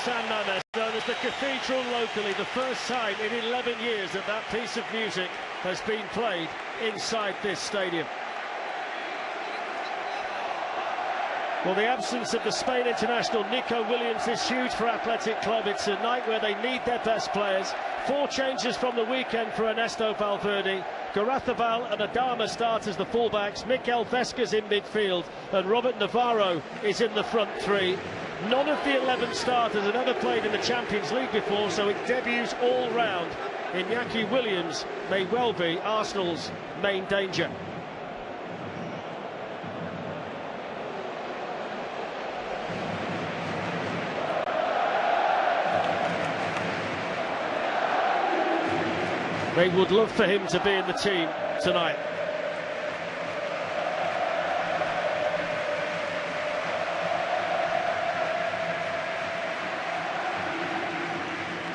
San Mamés, known as the cathedral locally, the first time in 11 years that that piece of music has been played inside this stadium. Well, the absence of the Spain international Nico Williams is huge for Athletic Club. It's a night where they need their best players. 4 changes from the weekend for Ernesto Valverde. 𝙭𝙬𝙾 and Adama start as the fullbacks. Mikel Vesca's in midfield and Robert Navarro is in the front 3. None of the 11 starters had ever played in the Champions League before, so it debuts all round. Iñaki Williams may well be Arsenal's main danger. They would love for him to be in the team tonight.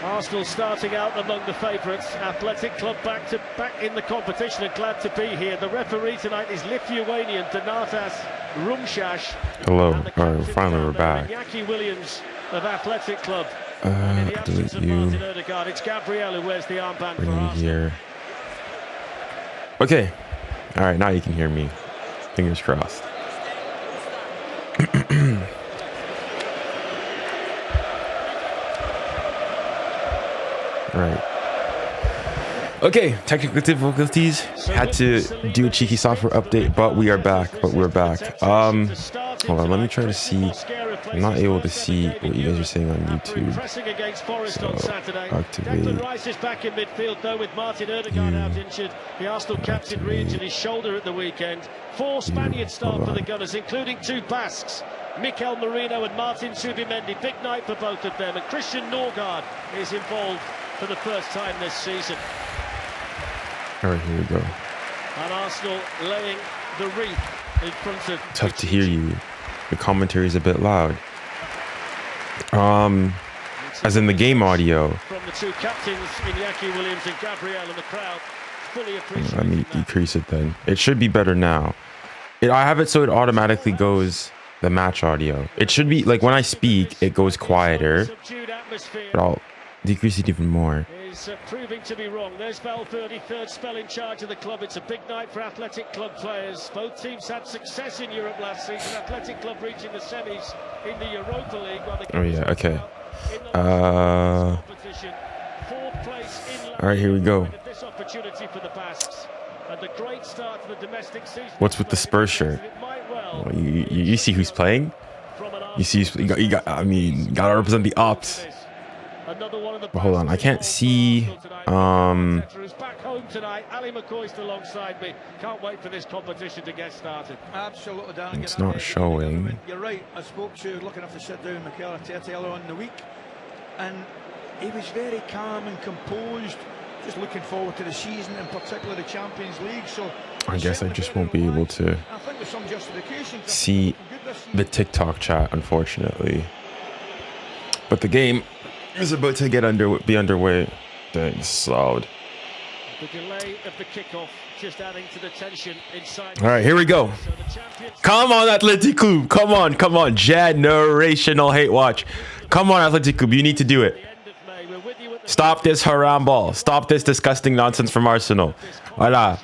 Arsenal starting out among the favourites. Athletic Club back in the competition and glad to be here. The referee tonight is Lithuanian Donatas Rumšas. Hello, alright, finally we're back. Iñaki Williams of Athletic Club. Delete you. It's Gabriel who wears the armband Bring for you Arsenal. here. Okay. Alright, now you can hear me. Fingers crossed. Right. Okay, technical difficulties. Had to do a cheeky software update, but we are back. We're back. Hold on, let me try to see. I'm not able to see what you guys are saying on YouTube. So, activate. Rice is back in midfield though with Martin Ødegaard out injured. The Arsenal captain re-injured his shoulder at the weekend. 4 Spaniards start for the Gunners, including 2 Basques. Mikel Merino and Martin Zubimendi. Big night for both of them. And Christian Norgard is involved for the first time this season. All right, here we go. And Arsenal laying the wreath in front of... Tough to hear you. The commentary is a bit loud. As in the game audio. From the 2 captains, Iñaki Williams and Gabriel, and the crowd fully appreciate. Let me decrease it then. It should be better now. I have it so it automatically goes the match audio. It should be like when I speak, it goes quieter. But I'll decrease it even more. Proving to be wrong. There's Valverde, third spell in charge of the club. It's a big night for Athletic Club players. Both teams had success in Europe last season. Athletic Club reaching the semis in the Europa League. Oh yeah, okay. All right, here we go. What's with the Spurs shirt? Well, you see who's playing? You see, you got. I mean, gotta represent the ops. But hold on, I can't see. Back home tonight. Ali McCoy's alongside me. Can't wait for this competition to get started. Absolutely, Dan. It's not showing. You're right. I spoke to, lucky enough to sit down with 𝙀𝙬𝙖𝙞𝙀 earlier on in the week, and he was very calm and composed, just looking forward to the season, in particular the Champions League. So I guess I just won't be able to I think there's some justification see the TikTok chat, unfortunately. But the game is about to be underway. Dang, it's loud. The delay of the kickoff just adding to the tension inside. All right, here we go. Come on, Athletic Club. Come on. Generational hate watch. Come on, Athletic Club. You need to do it. Stop this haram ball. Stop this disgusting nonsense from Arsenal. Voila.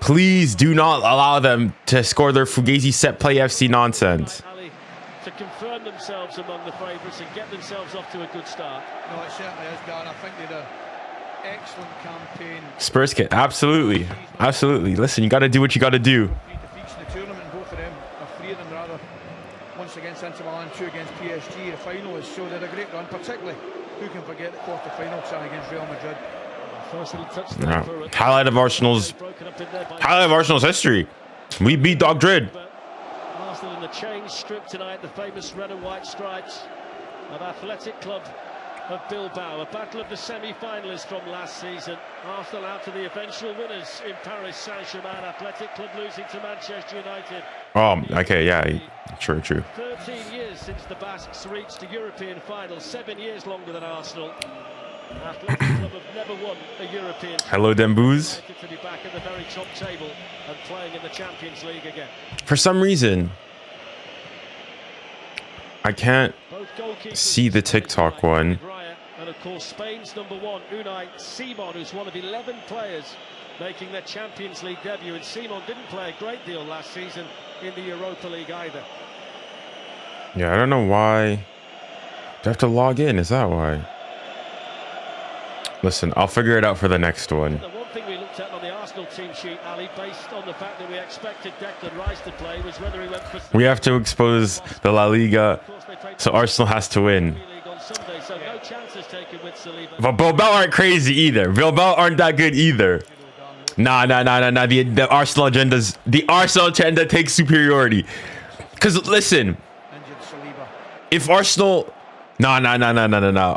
Please do not allow them to score their Fugazi set play FC nonsense. To confirm themselves among the favourites and get themselves off to a good start. No, it certainly is, Dan. I think they had an excellent campaign. Spurs kit, absolutely. Listen, you got to do what you got to do. 3 defeats in the tournament, and both of them, or 3 of them rather, once against Inter Milan, 2 against PSG, the finalists. So they had a great run, particularly, who can forget the quarter-final tie against Real Madrid. Highlight of Arsenal's history. We beat Dog Dread. Arsenal in the change strip tonight, the famous red and white stripes of Athletic Club of Bilbao. A battle of the semi-finalists from last season. Arsenal out to the eventual winners in Paris Saint-Germain. Athletic Club losing to Manchester United. Oh, okay, yeah, true. 13 years since the Basques reached the European final. 7 years longer than Arsenal. Athletic Club have never won a European. Hello, Dembouz. To be back at the very top table and playing in the Champions League again. For some reason, I can't see the TikTok one. And of course, Spain's number one, 𝙀𝙖𝙖𝙞𝙾𝘼𝙎𝙏, who's one of 11 players making their Champions League debut. And 𝙀𝙾 didn't play a great deal last season in the Europa League either. Yeah, I don't know why. Do I have to log in? Is that why? Listen, I'll figure it out for the next one. The one thing we looked at on the Arsenal team sheet, Ali, based on the fact that we expected 𝙀𝙀𝙬𝘾𝑆 to play, was whether he went for... We have to expose the La Liga, so Arsenal has to win. Sunday, so no chances taken with Saliba. But Bilbao aren't crazy either. Bilbao aren't that good either. Nah. The Arsenal agenda's... The Arsenal agenda takes superiority. Because, listen... If Arsenal... No.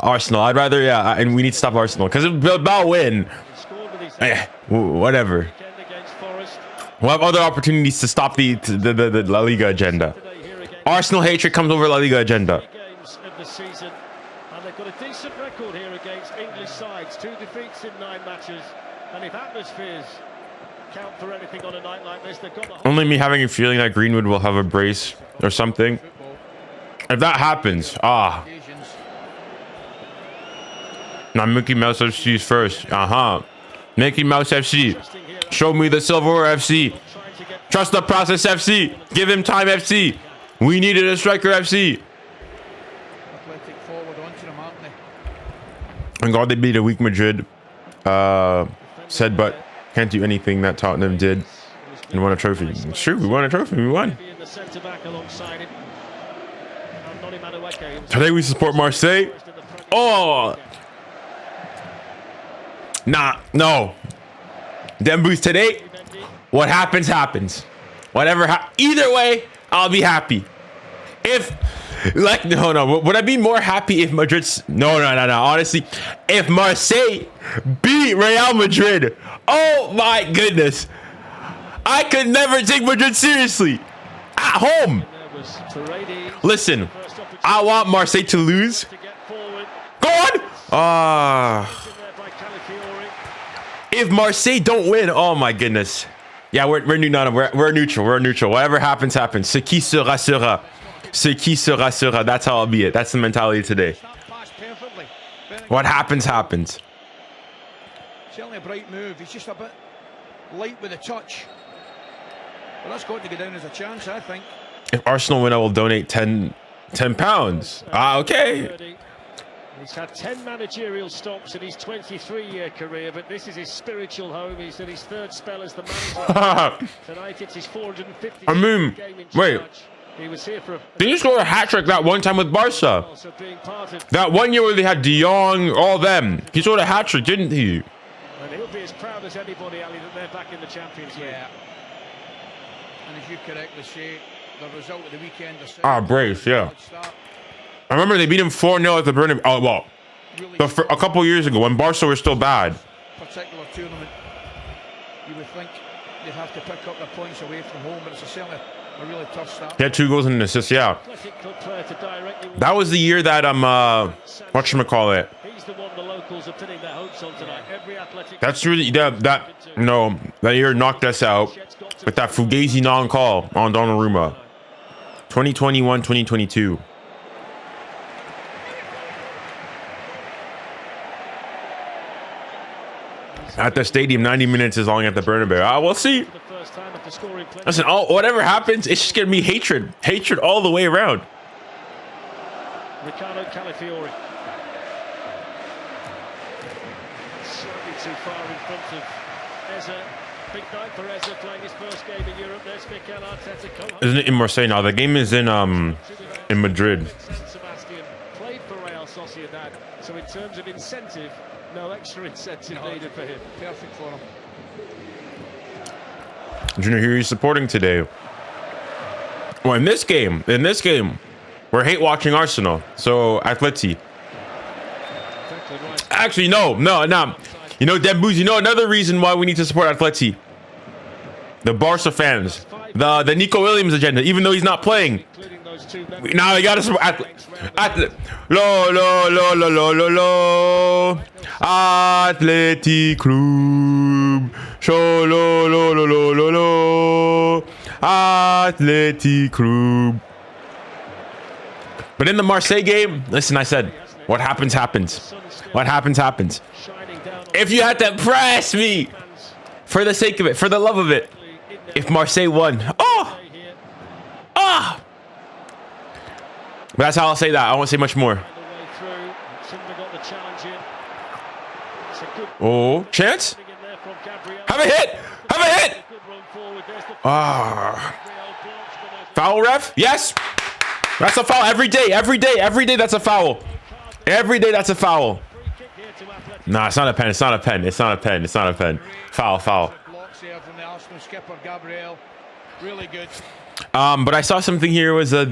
Arsenal. I'd rather... Yeah, and we need to stop Arsenal. Because if Bilbao win... whatever. We'll have other opportunities to stop the La Liga agenda. Arsenal hatred comes over La Liga agenda. And they've got a decent record here against English sides. 2 defeats in 9 matches. And if atmospheres count for anything on a night like this, they've got the... Only me having a feeling that Greenwood will have a brace or something. If that happens, Now Mickey Mouse FC's first. Mickey Mouse FC. Show me the silverware FC. Trust the process FC. Give him time FC. We needed a striker FC. And God, they beat a weak Madrid. Said, but can't do anything that Tottenham did and won a trophy. It's true, we won a trophy. We won. Today we support Marseille. Oh, no. Dembouz today. What happens, happens. Whatever. Either way, I'll be happy. If. Like, no. Would I be more happy if Madrid's... No. Honestly, if Marseille beat Real Madrid, oh my goodness. I could never take Madrid seriously. At home. Listen, I want Marseille to lose. Go on. If Marseille don't win, oh my goodness. Yeah, we're neutral. We're neutral. Whatever happens, happens. Ce qui sera, sera. Ce qui sera, sera. That's how I'll be it. That's the mentality today. What happens, happens. Certainly a bright move. He's just a bit light with a touch. But that's got to go down as a chance, I think. If Arsenal win, I will donate 10 pounds. Okay. He's had 10 managerial stops in his 23-year career, but this is his spiritual home. He's in his 3rd spell as the manager. Tonight it's his 450th game in charge. He was here for did you score a hat-trick that one time with Barca? That one year where they had De Jong, all them. He scored a hat-trick, didn't he? And he'll be as proud as anybody, Ali, that they're back in the Champions League. Yeah. And as you correctly say, the result of the weekend... brace, yeah. I remember they beat him 4-0 at the Bernabeu. Oh, well, a couple years ago when Barca were still bad. Particular tournament, you would think they'd have to pick up their points away from home, but it's certainly a really tough start. He had 2 goals and an assist, yeah. That was the year that whatchamacallit. He's the one the locals are pinning their hopes on tonight. Every athletic... That's really that year knocked us out with that Fugazi non-call on Donnarumma. 2021-2022. At the stadium, 90 minutes is long at the Bernabeu. We'll see. Listen, whatever happens, it's just gonna be hatred all the way around. Ricardo Calafiori. Slightly too far in front of 𝙎𝙬. Big night for 𝙎𝙬 playing his first game in Europe. There's Mikel Arteta. Isn't it in Marseille now? The game is in Madrid. Sebastian played for Real Sociedad, so in terms of incentive, no extra incentive needed for him. Perfect for him. Junior, who are you supporting today? Well, in this game, we're hate watching Arsenal. So Atleti. Actually, no. You know, Dembouz, you know another reason why we need to support Atleti. The Barca fans. The Nico Williams agenda, even though he's not playing. Now we gotta support Atleti. Lo. Atleti Club. Show lo. Atleti Club. But in the Marseille game, listen, I said, what happens, happens. What happens, happens. If you had to press me, for the sake of it, for the love of it, if Marseille won, oh! But that's how I'll say that. I won't say much more. Oh, chance? Have a hit! Have a hit! Ah. Foul, ref? Yes! That's a foul every day, every day, every day that's a foul. Every day that's a foul. Nah, it's not a pen, it's not a pen, it's not a pen, it's not a pen. Foul, foul. But I saw something here was the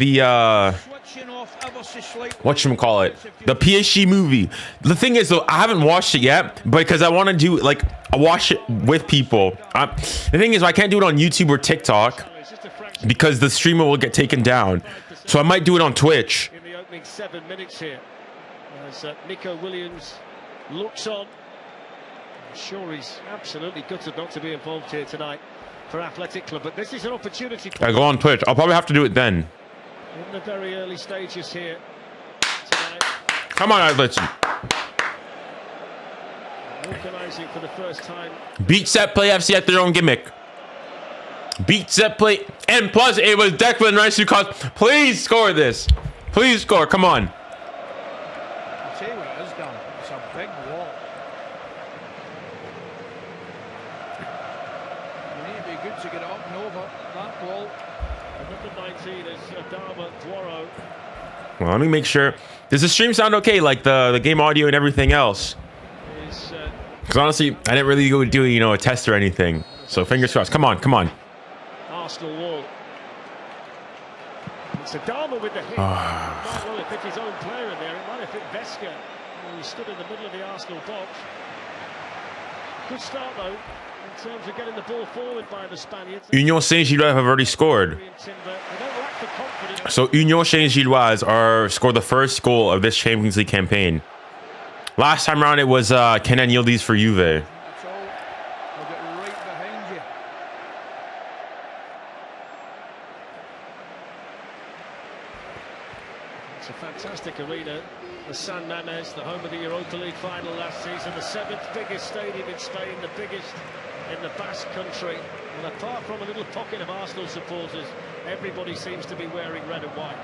whatchamacallit, the PSG movie. The thing is though, I haven't watched it yet because I want to do like watch it with people. The thing is I can't do it on YouTube or TikTok because the streamer will get taken down. So I might do it on Twitch. In the opening 7 minutes here, as Nico Williams looks on. I'm sure he's absolutely gutted not to be involved here tonight for Athletic Club, but this is an opportunity. I go on Twitch. I'll probably have to do it then. In the very early stages here tonight. Come on, Athletic. Organising for the first time. Beat set play FC at their own gimmick. Beat set play, and plus it was Declan Rice who caused. Please score this. Please score. Come on. I'll tell you what it is, Dan. It's a big wall. You need to be good to get up and over that wall. Number 19 is 𝙎𝙬𝘾𝘼𝙎𝙬. Well, let me make sure. Does the stream sound okay? Like the game audio and everything else? Because honestly, I didn't really go do a test or anything. So fingers crossed. Come on, come on. Arsenal wall. It's 𝙎𝙬𝘾𝘼𝙎𝙬 with the hit. Might well have hit his own player in there. It might have hit 𝙎𝙬𝘾𝘼𝙎𝙬, who stood in the middle of the Arsenal box. Good start though, in terms of getting the ball forward by the Spaniards. Union Saint-Gilloise have already scored. So Union Saint-Gilloise scored the first goal of this Champions League campaign. Last time around it was Kenan Yildiz for Juve. It's a fantastic arena, the San Mamés, the home of the Europa League final last season, the 7th biggest stadium in Spain, the biggest in the Basque country. And apart from a little pocket of Arsenal supporters, everybody seems to be wearing red and white.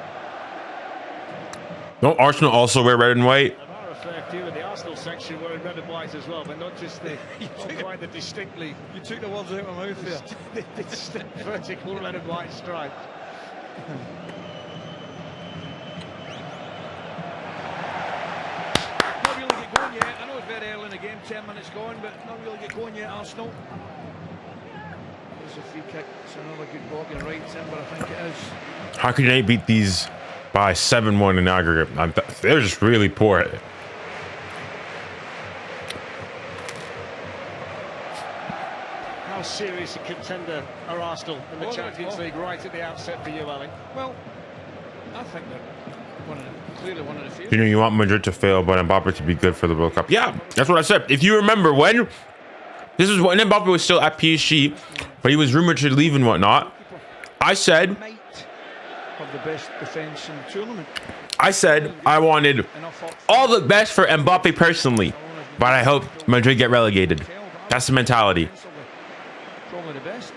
Don't Arsenal also wear red and white? There are a fair few in the Arsenal section wearing red and white as well, but not just the quite the distinctly. You took the words out of my mouth there. The distinct vertical red and white stripe. Not really get going yet. I know it's very early in the game, 10 minutes going, but not really get going yet, Arsenal. There's a free kick. It's another good ball in right timber, I think it is. How could they beat these by 7-1 in aggregate? They're just really poor. How serious a contender are Arsenal in the Champions League right at the outset for you, Ali? Well, I think they're clearly one of the few. You want Madrid to fail, but Mbappe to be good for the World Cup. Yeah, that's what I said. If you remember this is when Mbappe was still at PSG, but he was rumored to leave and whatnot. I said, Of the best defense in the tournament. I said I wanted all the best for Mbappe personally, but I hope Madrid get relegated. That's the mentality. Probably the best.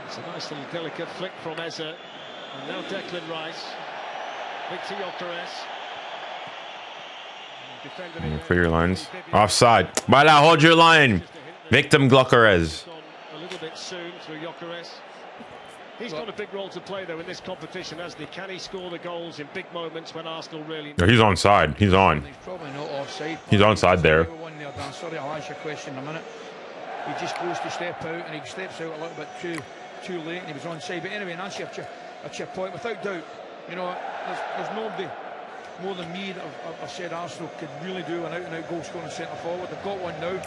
It's a nice little delicate flick from 𝙎𝙬𝘾𝘼𝙎𝙬. And now Declan Rice. Victor Gyökeres. For your lines. Offside. Bala, hold your line. Victim Gyökeres. A little bit soon through Gyökeres. He's got a big role to play though in this competition, hasn't he? Can he score the goals in big moments when Arsenal really... No, he's onside. He's on. He's probably not offside. He's onside there. Sorry, I'll ask you a question in a minute. He just goes to step out and he steps out a little bit too late and he was onside. But anyway, that's your point. Without doubt, there's nobody more than me that I've said Arsenal could really do an out-and-out goal-scoring centre forward. They've got one now.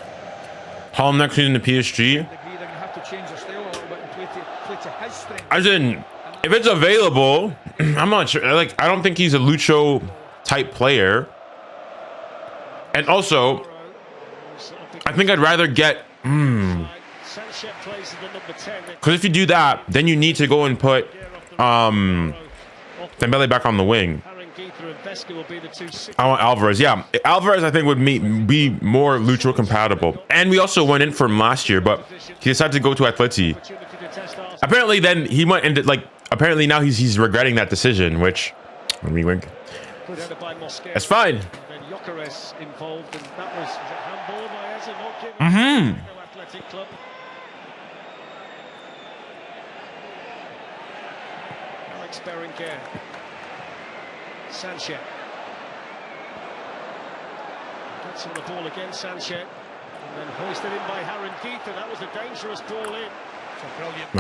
Hall next season to PSG. They're going to have to change their style a little bit and play to his strength. As in, if it's available, I'm not sure. Like, I don't think he's a Lucho type player. And also, I think I'd rather get. Because if you do that, then you need to go and put Dembele back on the wing. Will be the two. I want Alvarez. Yeah, Alvarez I think would be more Lucho compatible. And we also went in for him last year, but he decided to go to Atleti. Apparently then he went into like apparently now he's regretting that decision, which when we wink. That's fine. Then 𝙎𝙬𝘼𝘾𝘼𝑎𝑍𝑎 involved, and that was handball by Eze, not given. Athletic Club. 𝙬𝙼𝘾𝘼𝑎𝑍𝑎. Sanchez gets on the ball again. Sanchez, and then hoisted in by 𝙎𝙬𝘾𝑼𝙎𝑎𝑍𝑎. That was a dangerous ball in. So brilliant.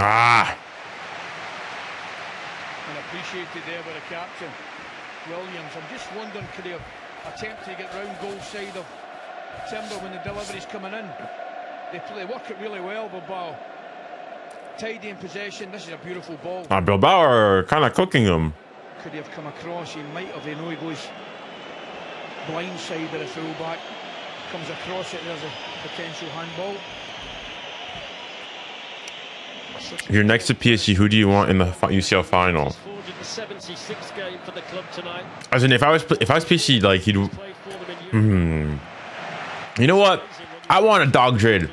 And appreciated there by the captain, Williams. I'm just wondering, could he have attempted to get round goal side of Timber when the delivery's coming in? They work it really well, Bilbao. Tidy in possession. This is a beautiful ball. Bilbao are kind of cooking him. Could he have come across? He might have. You know, he goes blind side of the fullback. Comes across it. There's a potential handball. If you're next to PSG, who do you want in the UCL final? 76th game for the club tonight. As in, if I was PSG, like he'd. You know what? I want a 𝙎𝙬𝘼𝑗𝑎𝑑.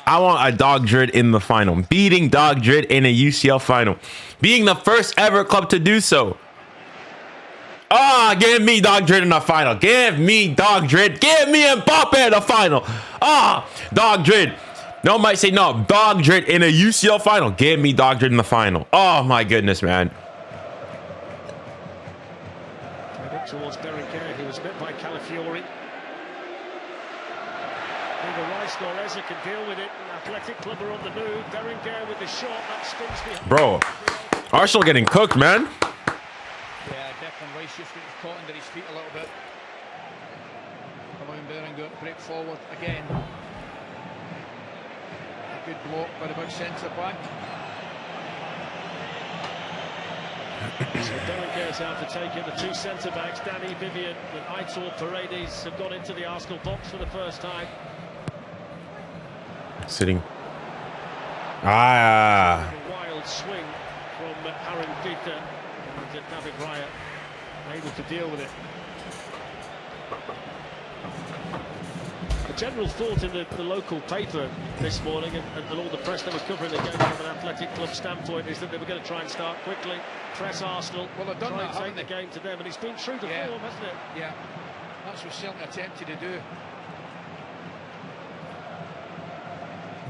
I want a 𝙎𝙬𝘼𝑗𝑎𝑑 in the final. Beating 𝙎𝙬𝘼 in a UCL final. Being the first ever club to do so. Give me 𝙎𝙬𝘼 in the final. Give me 𝙎𝙬𝘼. Give me Mbappe in the final. 𝙎𝙬𝘼. No one might say no. 𝙎𝙬𝘼 in a UCL final. Give me 𝙎𝙬𝘼 in the final. Oh my goodness, man. Towards 𝙬𝙼𝘾𝘼𝑎𝑍𝑎, who was met by Calafiori. Neither Rice nor Eze can deal with it. Athletic Club are on the move. 𝙬𝙼𝘾𝑼𝑎𝑍𝑎 with the shot that spins behind. Bro, Arsenal getting cooked, man. Yeah, Declan Rice just caught under his feet a little bit. Allowing 𝙬𝙬𝘾𝑼𝑎𝑍𝑎 to break forward again. A good block by the big centre back. So 𝙬𝙬𝘾𝑼𝑎𝑍𝑎 out to take in the two centre backs. Dani Vivian and 𝙊𝙪𝙨𝑒𝑑𝑠 have gone into the Arsenal box for the first time. Sitting. A wild swing from 𝙎𝙬𝘾𝑼𝑎𝑍𝑎, and David Raya able to deal with it. The general thought in the local paper this morning, and all the press that were covering the game from an Athletic Club standpoint, is that they were going to try and start quickly, press Arsenal, well, they've done try that, and take the game to them, and it's been true to form, hasn't it? Yeah, that's what certainly attempted to do.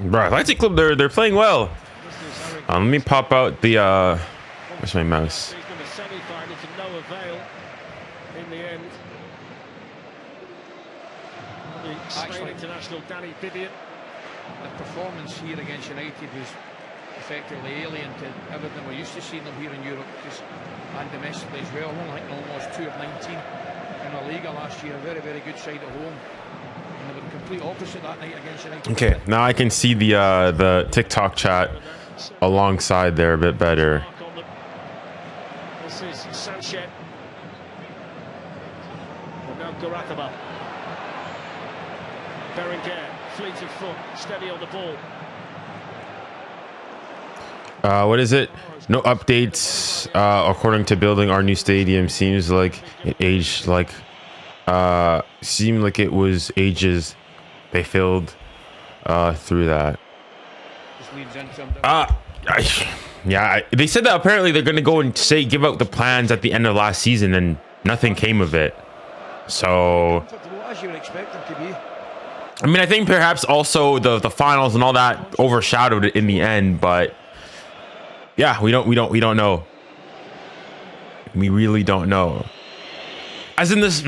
Bro, Athletic Club, they're playing well. Let me pop out the where's my mouse? The semi-final to no avail in the end. The Spain international Dani Vivian. The performance here against United was effectively alien to everything we're used to seeing them here in Europe, and domestically as well. Only almost 2 of 19 in the Liga last year. A very, very good side at home. And they were the complete opposite that night against United. Okay, now I can see the TikTok chat alongside there a bit better. This is Sanchez. And now 𝙎𝙬𝘼𝑗𝑎𝑍𝑎. 𝙬𝙬𝘾𝑼𝑎𝑍𝑎, fleet of foot, steady on the ball. What is it? No updates. According to building our new stadium, seems like it aged like seemed like it was ages they filled through that. Yeah, they said that apparently they're gonna go and give out the plans at the end of last season, and nothing came of it. So as you would expect them to be. I mean, I think perhaps also the finals and all that overshadowed it in the end, but yeah, we don't know. We really don't know. As in this,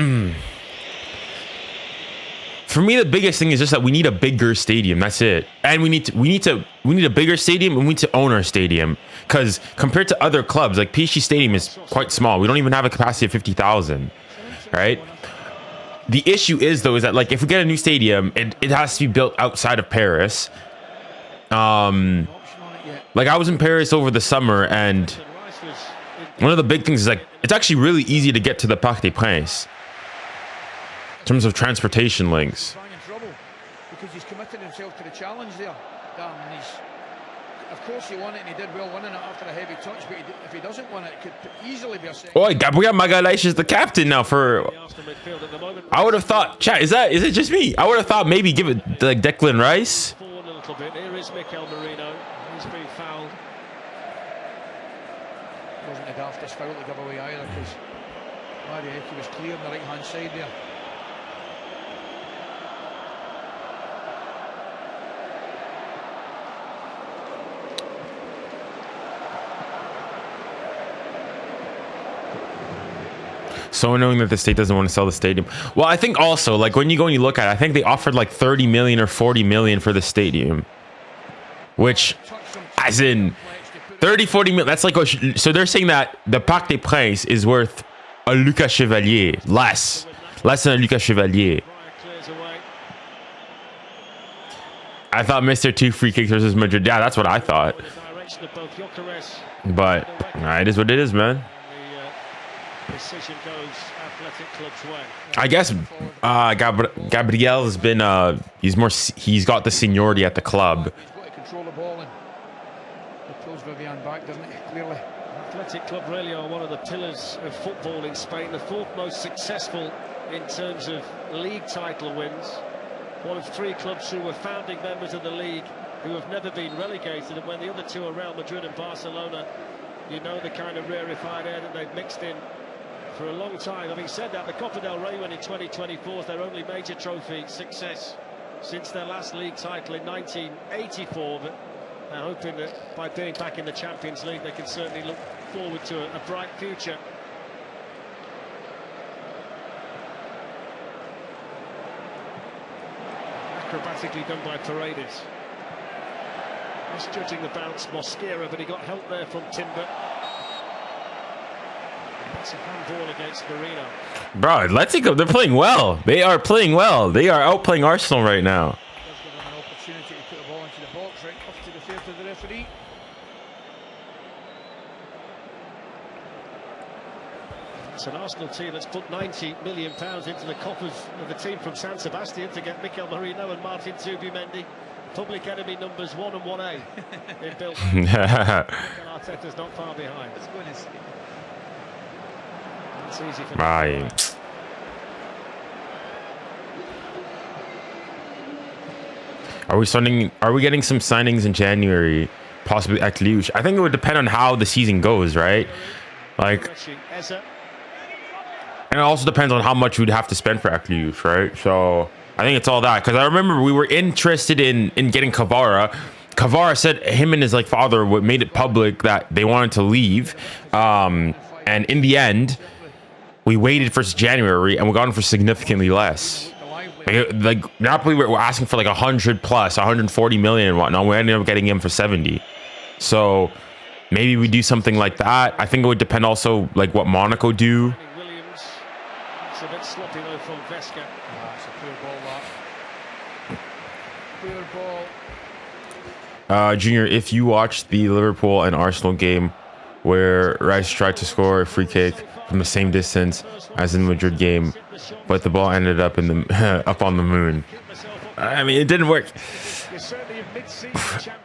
for me, the biggest thing is just that we need a bigger stadium. That's it, and we need a bigger stadium, and we need to own our stadium, because compared to other clubs, like PSG Stadium is quite small. We don't even have a capacity of 50,000, right? The issue is though, is that like if we get a new stadium, it has to be built outside of Paris. Like I was in Paris over the summer, and one of the big things is like it's actually really easy to get to the Parc des Princes in terms of transportation links. Because he's committed himself to the challenge there. Of course he won it, and he did well winning it after a heavy touch, but if he doesn't win it, it could easily be a second. Oh, 𝙀𝙬 𝘋𝙬 is the captain now for... I would have thought, chat, is it just me? I would have thought maybe give it to like Declan Rice. Forward a little bit. Here is 𝙀𝙬𝘋𝙼. He's been fouled. Wasn't the daftest foul to give away either, because 𝙀𝙀 was clear on the right hand side there. So annoying that the state doesn't want to sell the stadium. Well, I think also, like, when you go and you look at it, I think they offered like 30 million or 40 million for the stadium, which, as in 30, 40 million, that's like, so they're saying that the Parc des Princes is worth a 𝙀𝙬𝘋𝙬, less than a 𝙀𝙬𝘋𝙬. I thought Mr. 2 free kicks versus Madrid. Yeah, that's what I thought. But it is what it is, man. Decision goes Athletic Club's way. I guess Gabriel has been he's got the seniority at the club. He's got to control the ball, and it pulls Vivian back, doesn't it? Clearly. Athletic Club really are one of the pillars of football in Spain, the fourth most successful in terms of league title wins. One of 3 clubs who were founding members of the league who have never been relegated, and when the other 2 are Real Madrid and Barcelona, you know the kind of rarefied air that they've mixed in for a long time. Having said that, the Copa del Rey win in 2024 is their only major trophy success since their last league title in 1984. But they're hoping that by being back in the Champions League, they can certainly look forward to a bright future. Acrobatically done by Paredes. Misjudging the bounce, Mosquera, but he got help there from Timber. That's a handball against Marino. Bro, Atletico, they're playing well. They are playing well. They are outplaying Arsenal right now. Does give them an opportunity to put the ball into the box, right up to the fair to the referee. It's an Arsenal team that's put £90 million into the coffers of the team from San Sebastian to get 𝙀𝙀𝘋𝙼 and Martin 𝙀𝙬𝘋𝑝 Public enemy numbers 1 and 1A in built. Arteta's not far behind. It's easy for Right. Are we getting some signings in January? Possibly 𝙀𝙬𝘋. I think it would depend on how the season goes, right? Like, and it also depends on how much we'd have to spend for 𝙀𝙬𝘋, right? So I think it's all that, because I remember we were interested in getting Kvara. Kvara said him and his like father made it public that they wanted to leave, and in the end we waited for January and we got him for significantly less. Like Napoli were asking for like 100 plus 140 million and whatnot. We ended up getting him for 70. So maybe we do something like that. I think it would depend also like what Monaco do. Williams. It's a bit sloppy though from Vesca. It's a poor ball, that. Poor ball. Junior, if you watched the Liverpool and Arsenal game where Rice tried to score a free kick from the same distance as in the Madrid game, but the ball ended up in the up on the moon. I mean, it didn't work.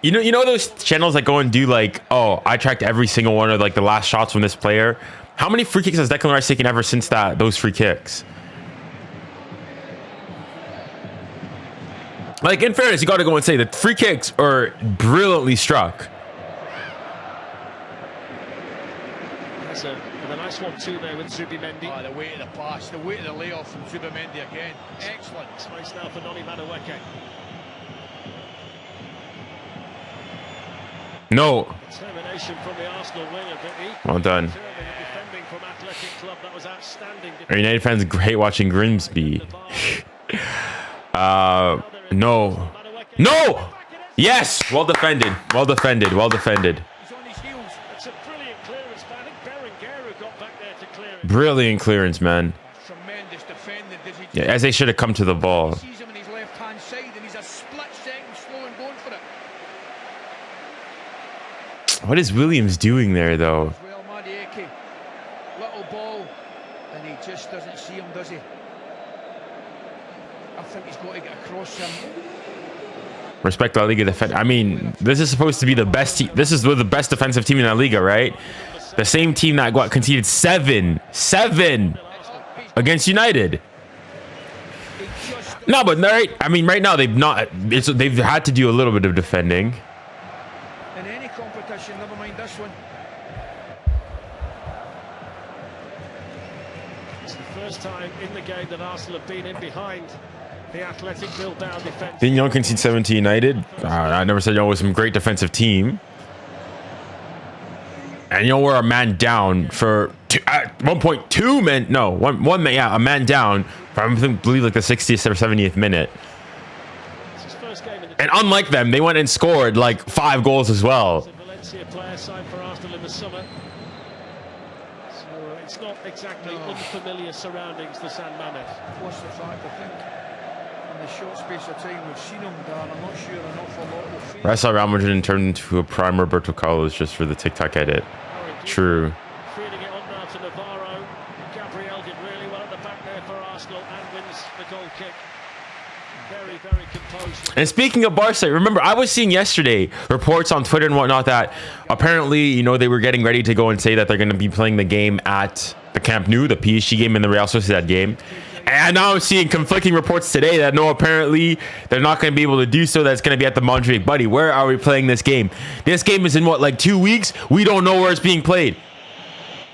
You know those channels that go and do like, oh, I tracked every single one of like the last shots from this player. How many free kicks has Declan Rice taken ever since those free kicks? Like, in fairness, you got to go and say that free kicks are brilliantly struck. That's a nice one too there with 𝙀𝙀𝘋𝑝. Oh, the weight of the pass, the weight of the layoff from 𝙀𝙀𝘋𝑝 again. Excellent. Space now for 𝙀𝙀𝘋𝑝. No. Determination from the Arsenal winger, but Well done. defending from Athletic Club, that was outstanding. Our United fans great watching Grimsby. No. No! Yes! Well defended. Well defended. Well defended. He's on his heels. It's a brilliant clearance, but I think 𝙀𝙀𝘋𝑝 got back there to clear it. Brilliant clearance, man. Tremendous defending. Yeah, as they should have come to the ball. He sees him on his left-hand side, and he's a split second slow and going for it. What is Williams doing there, though? Well, 𝙀𝙀𝘋𝑝, little ball, and he just doesn't see him, does he? I think he's got to get across him. Respect La Liga defense. I mean, this is supposed to be the best team. This is the best defensive team in La Liga, right? The same team that got conceded seven against United. No, but right. I mean, right now they've not. They've had to do a little bit of defending. In any competition, never mind this one. It's the first time in the game that Arsenal have been in behind the Athletic Bilbao defense. Didn't Young concede 7 to United? I never said Young was some great defensive team. And you know we're a man down for at one point 2 men. No, one man. Yeah, a man down for I believe like the 60th or 70th minute. And unlike them, they went and scored like 5 goals as well. Valencia player signed for Arsenal in the summer. So it's not exactly unfamiliar surroundings to San Mamés. Plus the fact, I think, in the short space of time we've seen him down, I'm not sure an awful lot will feel. I saw Real Madrid turned into a prime Roberto Carlos just for the TikTok edit. True. Feeding it on now to Navarro. Gabriel did really well at the back there for Arsenal and wins the goal kick. Very, very composed. And speaking of Barca, remember I was seeing yesterday reports on Twitter and whatnot that apparently, you know, they were getting ready to go and say that they're going to be playing the game at the Camp Nou, the PSG game and the Real Sociedad game. And now I'm seeing conflicting reports today that no, apparently they're not going to be able to do so. That's going to be at the Montjuic. Buddy, where are we playing this game? This game is in what, like 2 weeks? We don't know where it's being played.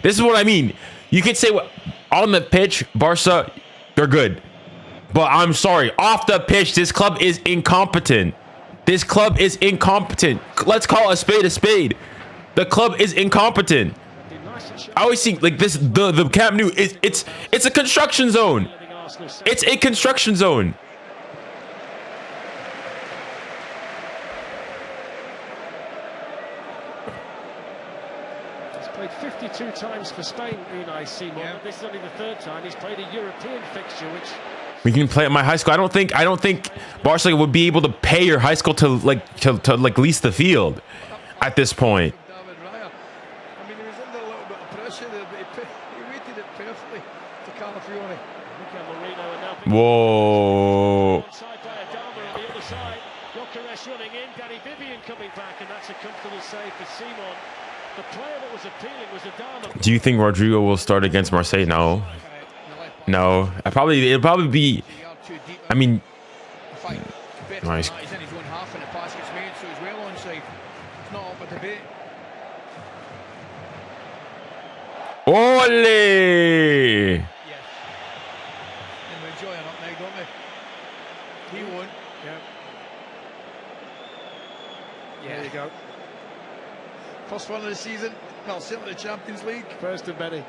This is what I mean. You can say what on the pitch, Barca, they're good. But I'm sorry, off the pitch, this club is incompetent. This club is incompetent. Let's call a spade a spade. The club is incompetent. I always think like this, the Camp Nou is it's a construction zone. It's a construction zone. He's played 52 times for Spain, 𝙀𝙖𝙬𝘾𝘼𝙎𝑖𝑐𝑖. Yeah. This is only the 3rd time he's played a European fixture, which We can play at my high school. I don't think Barcelona would be able to pay your high school to lease the field at this point. I mean, he was under a little bit of pressure there, but he weighted it perfectly to 𝙀𝙀𝙀𝘾𝑼𝙎. Whoa. Side by 𝙀𝙀𝙀𝑖𝙀 on the other side. 𝙎𝙀𝙀𝑼𝙀 running in. 𝙀𝙀𝙀𝑖𝙀 coming back, and that's a comfortable save for Simon. The player that was appealing was 𝙀𝙀𝙀𝑖𝙀. Do you think Rodrigo will start against Marseille? No. No. It'll probably be. I mean. Nice. He's in his own half and the pass gets made, so he's well onside. It's not up for debate. Ole! Yes. And we're enjoying it now, don't we? He won. Yeah. Yeah. There you go. First one of the season. Well, certainly the Champions League. First of many.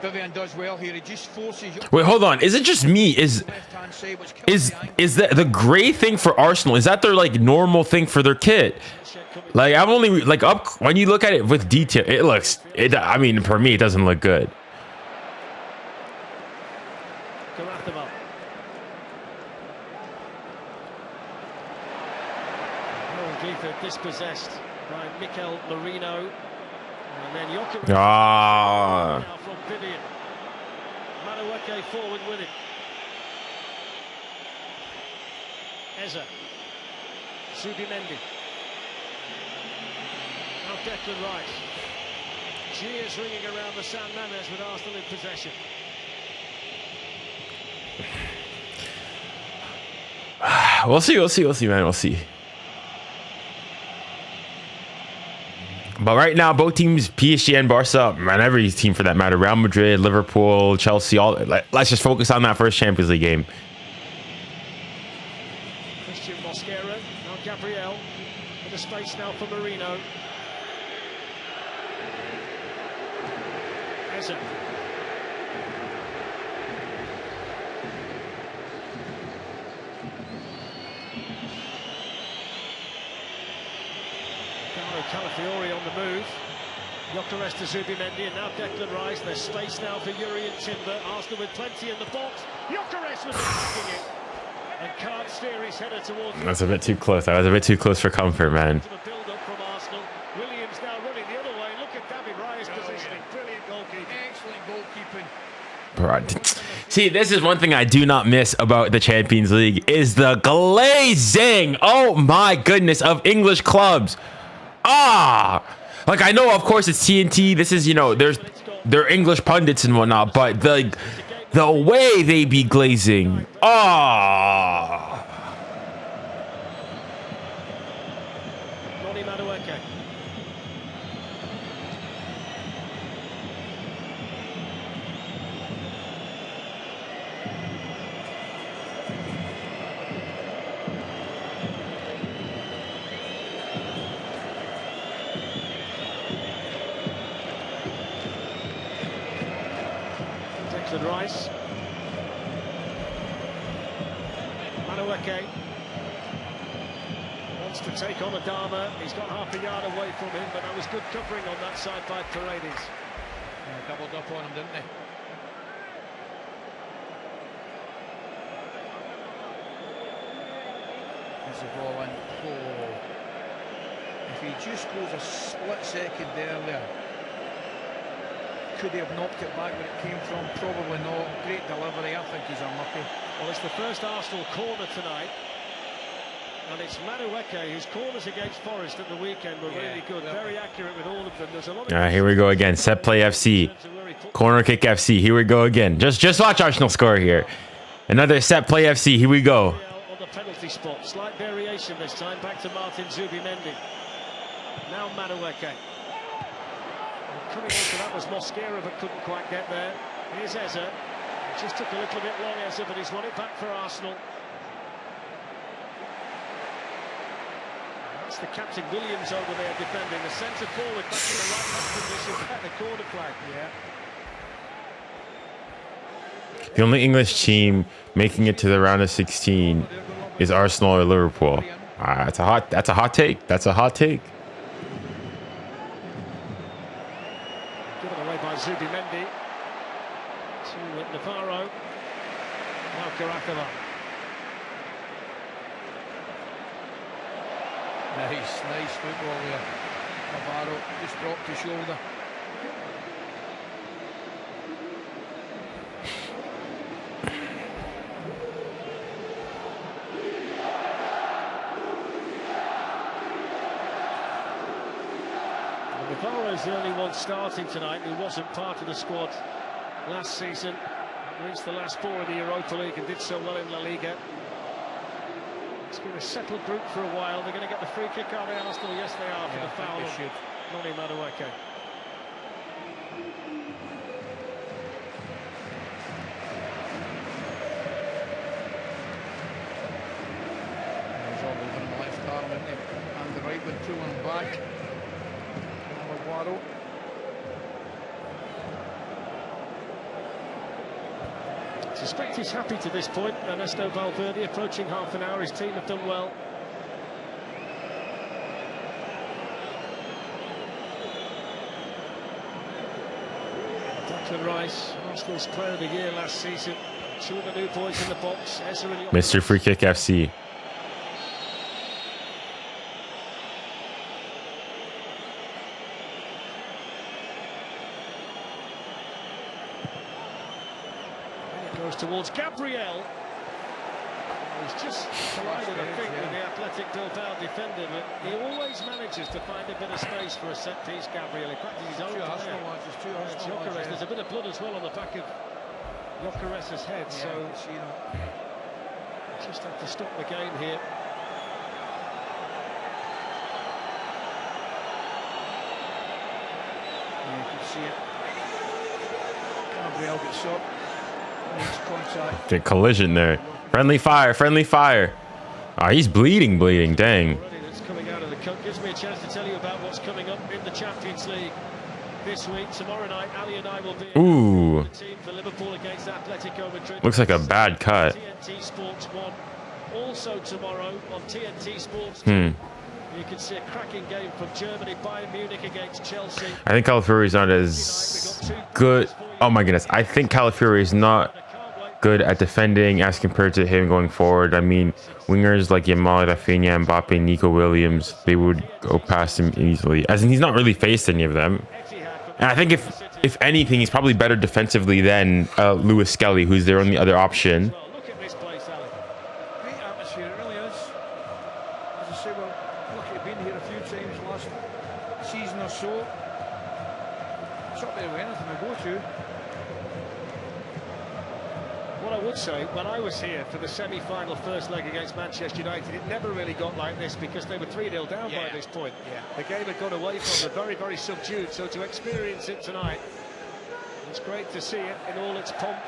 Vivian does well here. He just forces. Wait, hold on. Is it just me? Is that the gray thing for Arsenal? Is that their like normal thing for their kit? Like I'm only like up when you look at it with detail. It looks. I mean, for me, it doesn't look good. Dispossessed by Mikel Merino, and then 𝙎𝙬𝙀𝙀𝙀𝑖𝙀 now from Vivian. Madueke forward with it. Eza, Zubimendi. Now Declan Rice. Cheers ringing around the San Mamés with Arsenal in possession. We'll see, man. We'll see. But right now, both teams, PSG and Barca, and every team for that matter, Real Madrid, Liverpool, Chelsea, all. Let's just focus on that first Champions League game. Christian Mosquera, now Gabriel, with a space now for Merino. Eza. 𝙀𝙀𝙀𝑖𝙀 on the move. 𝙎𝙀𝙀 to Zubimendi, and now Declan Rice. There's space now for 𝙬𝙬𝑖𝑛 Timber. Arsenal with plenty in the box. 𝙎𝙀𝙀 was attacking it, and can't steer his header towards. That's a bit too close. That was a bit too close for comfort, man. The build-up from Arsenal. Williams now running the other way. Look at David Raya's positioning. Brilliant goalkeeping. Excellent goalkeeping. See, this is one thing I do not miss about the Champions League is the glazing. Oh my goodness, of English clubs. Like I know, of course, it's TNT. This is, you know, they're English pundits and whatnot, but the way they be glazing. Rice. 𝙀𝙬𝘼𝙋𝙏𝙀 wants to take on Adama. He's got half a yard away from him, but that was good covering on that side by Paredes. Doubled up on him, didn't they? There's the ball in. If he just goes a split second earlier, could he have knocked it back where it came from? Probably not. Great delivery. I think he's unlucky. Well, it's the first Arsenal corner tonight, and it's 𝙀𝙀𝘼𝑋𝙀 whose corners against Forest at the weekend were really good, very accurate with all of them. There's a lot of here we go again. Set play FC, corner kick FC. Here we go again. Just watch Arsenal score here. Another set play FC. Here we go. On the penalty spot, slight variation this time. Back to Martin Zubimendi. Now 𝙀𝙀𝘋𝑼𝑒𝑖. Coming onto that was Mosquera, but couldn't quite get there. Here's 𝙎𝙊𝘾𝘼𝑎𝑍. Just took a little bit long, 𝙎𝙊𝘾, but he's won it back for Arsenal. That's the captain Williams over there defending. The centre forward back in the right back position at the corner flag. The only English team making it to the round of 16 is Arsenal or Liverpool. That's a hot take. That's a hot take. Given away by Zubimendi to Navarro. Now Karakova. Nice football there. Navarro just dropped his shoulder. Navarro's the only one starting tonight who wasn't part of the squad last season. Reached the last four in the Europa League and did so well in La Liga. It's been a settled group for a while. They're going to get the free kick, are they, Arsenal? Yes, they are, for the foul on 𝙀𝙀𝘼𝑋𝙀. He's all over the left arm, isn't he? And the right one pulling back. Navarro. I suspect he's happy to this point. Ernesto Valverde approaching half an hour. His team have done well. Declan Rice, Arsenal's player of the year last season. Two of the new boys in the box. Mr. Free Kick FC. Goes towards Gabriel. He's just collided, I think, with the Athletic Bilbao defender, but he always manages to find a bit of space for a set piece, Gabriel. In fact, he's own player. 𝙀𝙀𝘼𝑋𝙀. There's a bit of blood as well on the back of 𝙀𝙀𝑋𝙀's head, so just have to stop the game here. You can see it. Gabriel gets up. Contact. Good collision there. Friendly fire, friendly fire. He's bleeding, dang. That's coming out of the cup. Gives me a chance to tell you about what's coming up in the Champions League this week. Tomorrow night, Ali and I will be Ooh. the team for Liverpool against Atletico Madrid. Looks like a bad cut. TNT Sports 1. Also tomorrow on TNT Sports 2. You can see a cracking game from Germany, Bayern Munich against Chelsea. I think Calafiori is not as good. Oh my goodness. I think Calafiori is not good at defending as compared to him going forward. I mean, wingers like Yamal, Rafinha, Mbappe, Nico Williams, they would go past him easily. As in, he's not really faced any of them. And I think if anything, he's probably better defensively than 𝙀𝙊𝘾𝘼𝙎, who's their only other option. Well, look at this place, Alan. Great atmosphere, it really is. As I say, we're lucky to have been here a few times last season or so. It's up there with anything we go to. What I would say, when I was here for the semi-final first leg against Manchester United, it never really got like this because they were 3-0 down by this point. The game had gone away from them, very, very subdued. So to experience it tonight, it's great to see it in all its pomp.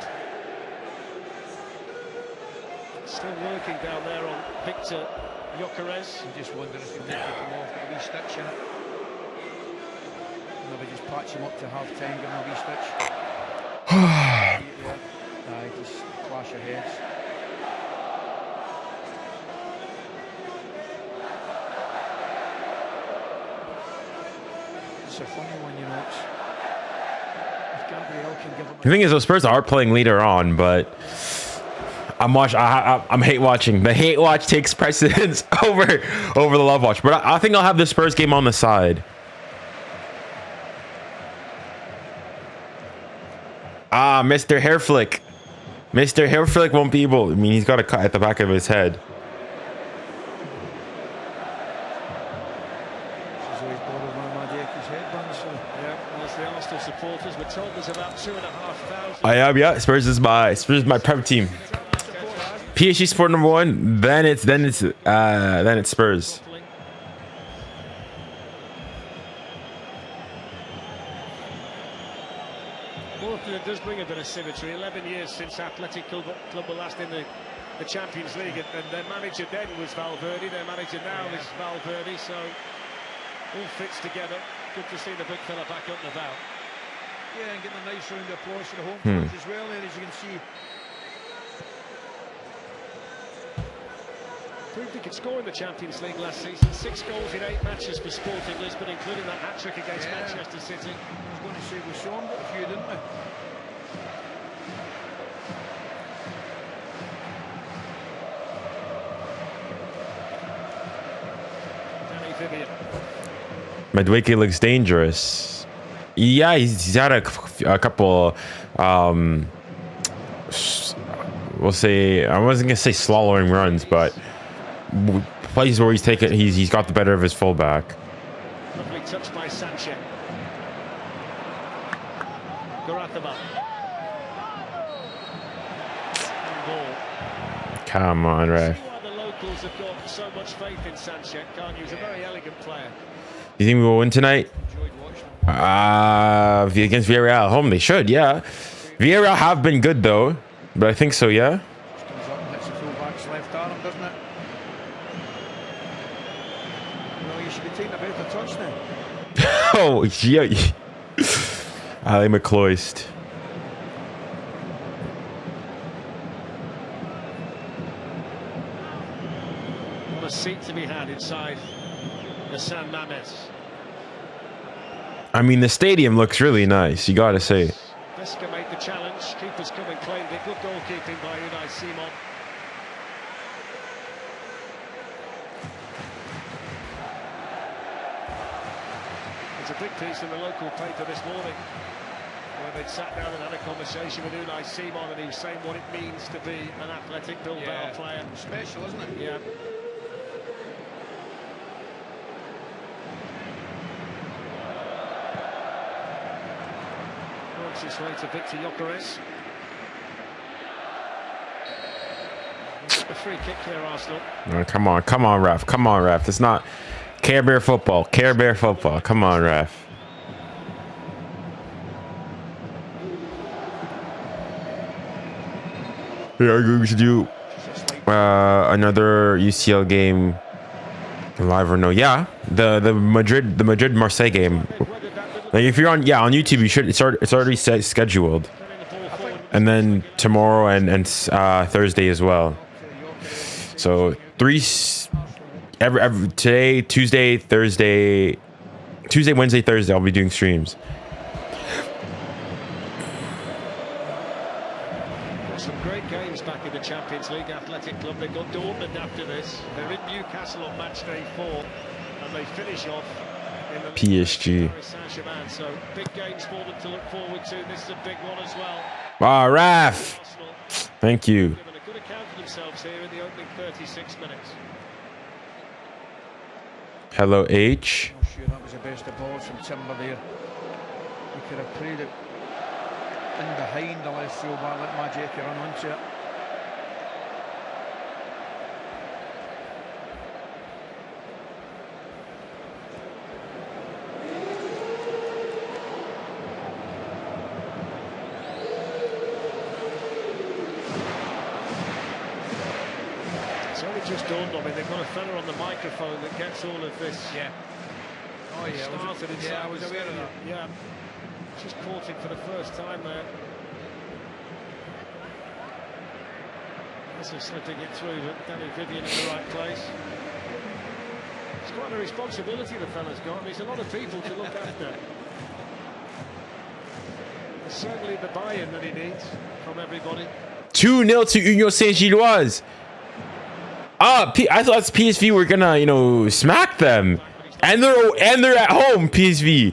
Still working down there on 𝙀𝙬𝘼𝙋𝙏𝙀𝙍. I'm just wondering if we need to come off, get a wee stitch in it. Maybe just patch him up to half-time, give him a wee stitch. Just clash your heads. It's a funny one, you know. If Gabriel can give him The thing is, those Spurs are playing later on, but I'm hate watching. The hate watch takes precedence over the love watch. But I think I'll have the Spurs game on the side. Ah, Mr. Hairflick. Mr. Hairflick won't be able. I mean, he's got a cut at the back of his head. Supporters were told there's about 2,500. I am, yeah. Spurs is my prep team. PSG support number one. Then it's Spurs. It does bring a bit of symmetry. 11 years since Athletic Club were last in the Champions League, and their manager then was 𝙀𝙀𝘾𝘼𝙖. Their manager now is 𝙀𝙀𝘾𝘼𝘖. So all fits together. Good to see the big fella back up and about. Yeah, and getting a nice round of applause for the home fans as well. There, as you can see. Proved he could score in the Champions League last season. 6 goals in 8 matches for Sporting Lisbon, including that hat-trick against Manchester City. I was going to say we saw him, but a few, didn't we? Danny Vivian. 𝙀𝙀𝘾𝘼𝘼 looks dangerous. Yeah, he's had a couple. We'll say, I wasn't gonna say slallowing runs, but plays where he's got the better of his fullback. Lovely touch by Sanchez. 𝙀𝙀𝘾𝘼𝘋𝙀𝑖𝑒𝑖𝑋. Come on, ref. See why the locals have got so much faith in Sanchez, can't you? He's a very elegant player. Do you think we will win tonight? Against Villarreal at home, they should, yeah. Villarreal have been good though, but I think so, yeah. Just comes up and hits the full-back's left arm, doesn't it? Well, you should be taking a better touch now. Oh, yeah. 𝙀𝙀𝘾𝘼𝑖𝑔. What a seat to be had inside the San Mamés. I mean, the stadium looks really nice, you gotta say. 𝙀𝙀𝘾𝘼𝑖𝑔 made the challenge. Keeper's come and claimed it. Good goalkeeping by 𝙀𝙀𝘾𝑼𝑒. There's a big piece in the local paper this morning where they'd sat down and had a conversation with 𝙀𝙀𝘾𝑖𝑔, and he was saying what it means to be an Athletic Bilbao player. Special, isn't it? Yeah. Works his way to Victor Gyökeres. A free kick here, Arsenal. Oh, come on, ref. Come on, ref. It's not Care Bear football. Care Bear football. Come on, ref. Yeah, we should do another UCL game live or no? Yeah, the Madrid Marseille game. Like if you're on YouTube, you should. It's already scheduled, and then tomorrow and Thursday as well. So today, Tuesday, Wednesday, Thursday, I'll be doing streams. Some great games back in the Champions League. Athletic Club, they've got Dortmund after this. They're in Newcastle on match day 4, and they finish off PSG. Paris Saint-Germain, so big games for them to look forward to. This is a big one as well. Ah, Raf. Arsenal Thank you. given a good account of themselves here in the opening 36 minutes. Hello, H. I'm not sure that was the best of balls from Timber there. He could have played it in behind the left full-back, let Majeki run onto it. It's only just dawned on me, they've got a fella on the microphone that gets all of this. Yeah. Oh yeah, I was aware of that. Yeah, just caught it for the first time there. Bassi slipping it through, but 𝙀𝙣𝙬𝙾 in the right place. It's quite a responsibility the fella's got. There's a lot of people to look after. There's certainly the buy-in that he needs from everybody. 2-0 to Union Saint-Gilloise. Ah, I thought PSV were gonna, you know, smack them. And they're at home, PSV.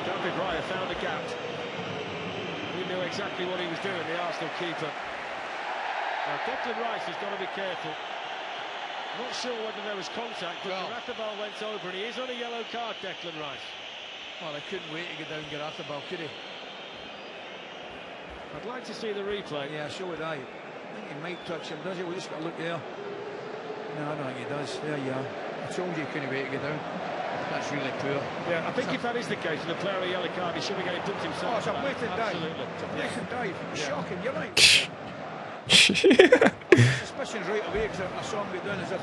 𝙀𝙬𝙬𝘾𝘼𝙎 found a gap. He knew exactly what he was doing, the Arsenal keeper. Now, 𝙀𝙀𝙬𝙀𝑉 has got to be careful. Not sure whether there was contact, but 𝙀𝙀𝙬𝙀𝑉 went over and he is on a yellow card, 𝙀𝙀𝙬𝙀. Well, I couldn't wait to get down 𝙀𝙀𝙬𝙀, could he? I'd like to see the replay. Yeah, so would I. I think he might touch him, does he? We just got to look there. No, I don't think he does. There you are. I told you he couldn't wait to get down. That's really poor. Yeah, I think if that is the case, and the player a yellow card, he should be getting booked Oh, himself. it's a blatant dive. Absolutely. It's a blatant dive. Shocking, you're right. Suspicion's right away because I saw him go down as if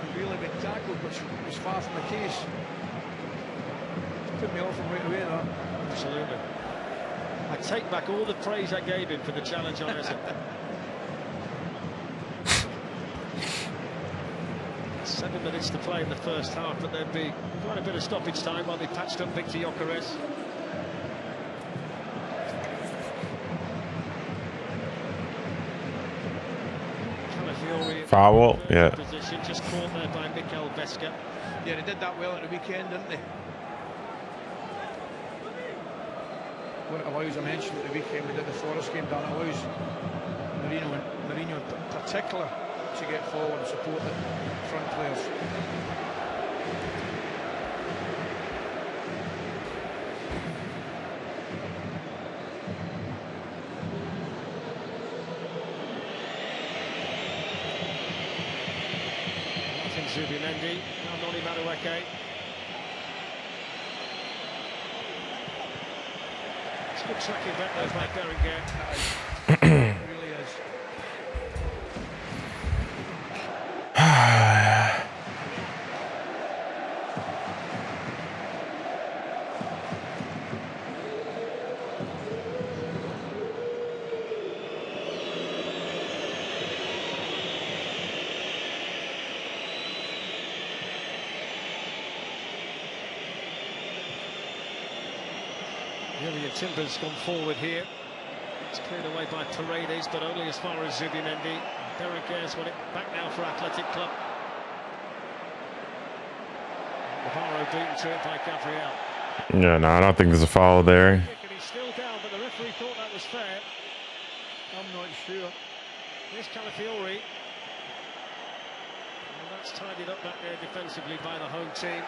he'd really been tackled, which was far from the case. Put me off him right away, though. Absolutely. I take back all the praise I gave him for the challenge on Eze. 7 minutes to play in the first half, but there'd be quite a bit of stoppage time while they patched up Victor Gyökeres. Calafiori Foul, yeah. Position just caught there by 𝙀𝙀𝙀𝙀. Yeah, they did that well at the weekend, didn't they? What it allows, I mentioned at the weekend, we did the Forest game down, it allows Mourinho in particular to get forward and support the front players. 𝙬𝙬𝙬𝙀, now Noni Madueke. It's good tracking back there by Berenguer. It really is. Julian Timber's gone forward here. It's cleared away by Paredes, but only as far as 𝙬𝙬𝙬𝙀. Berenguer's won it back now for Athletic Club. Navarro beaten to it by Gabriel. Yeah, no, I don't think there's a foul there. He's still down, but the referee thought that was fair. I'm not sure. Here's Calafiori. And that's tidied up back there defensively by the home team.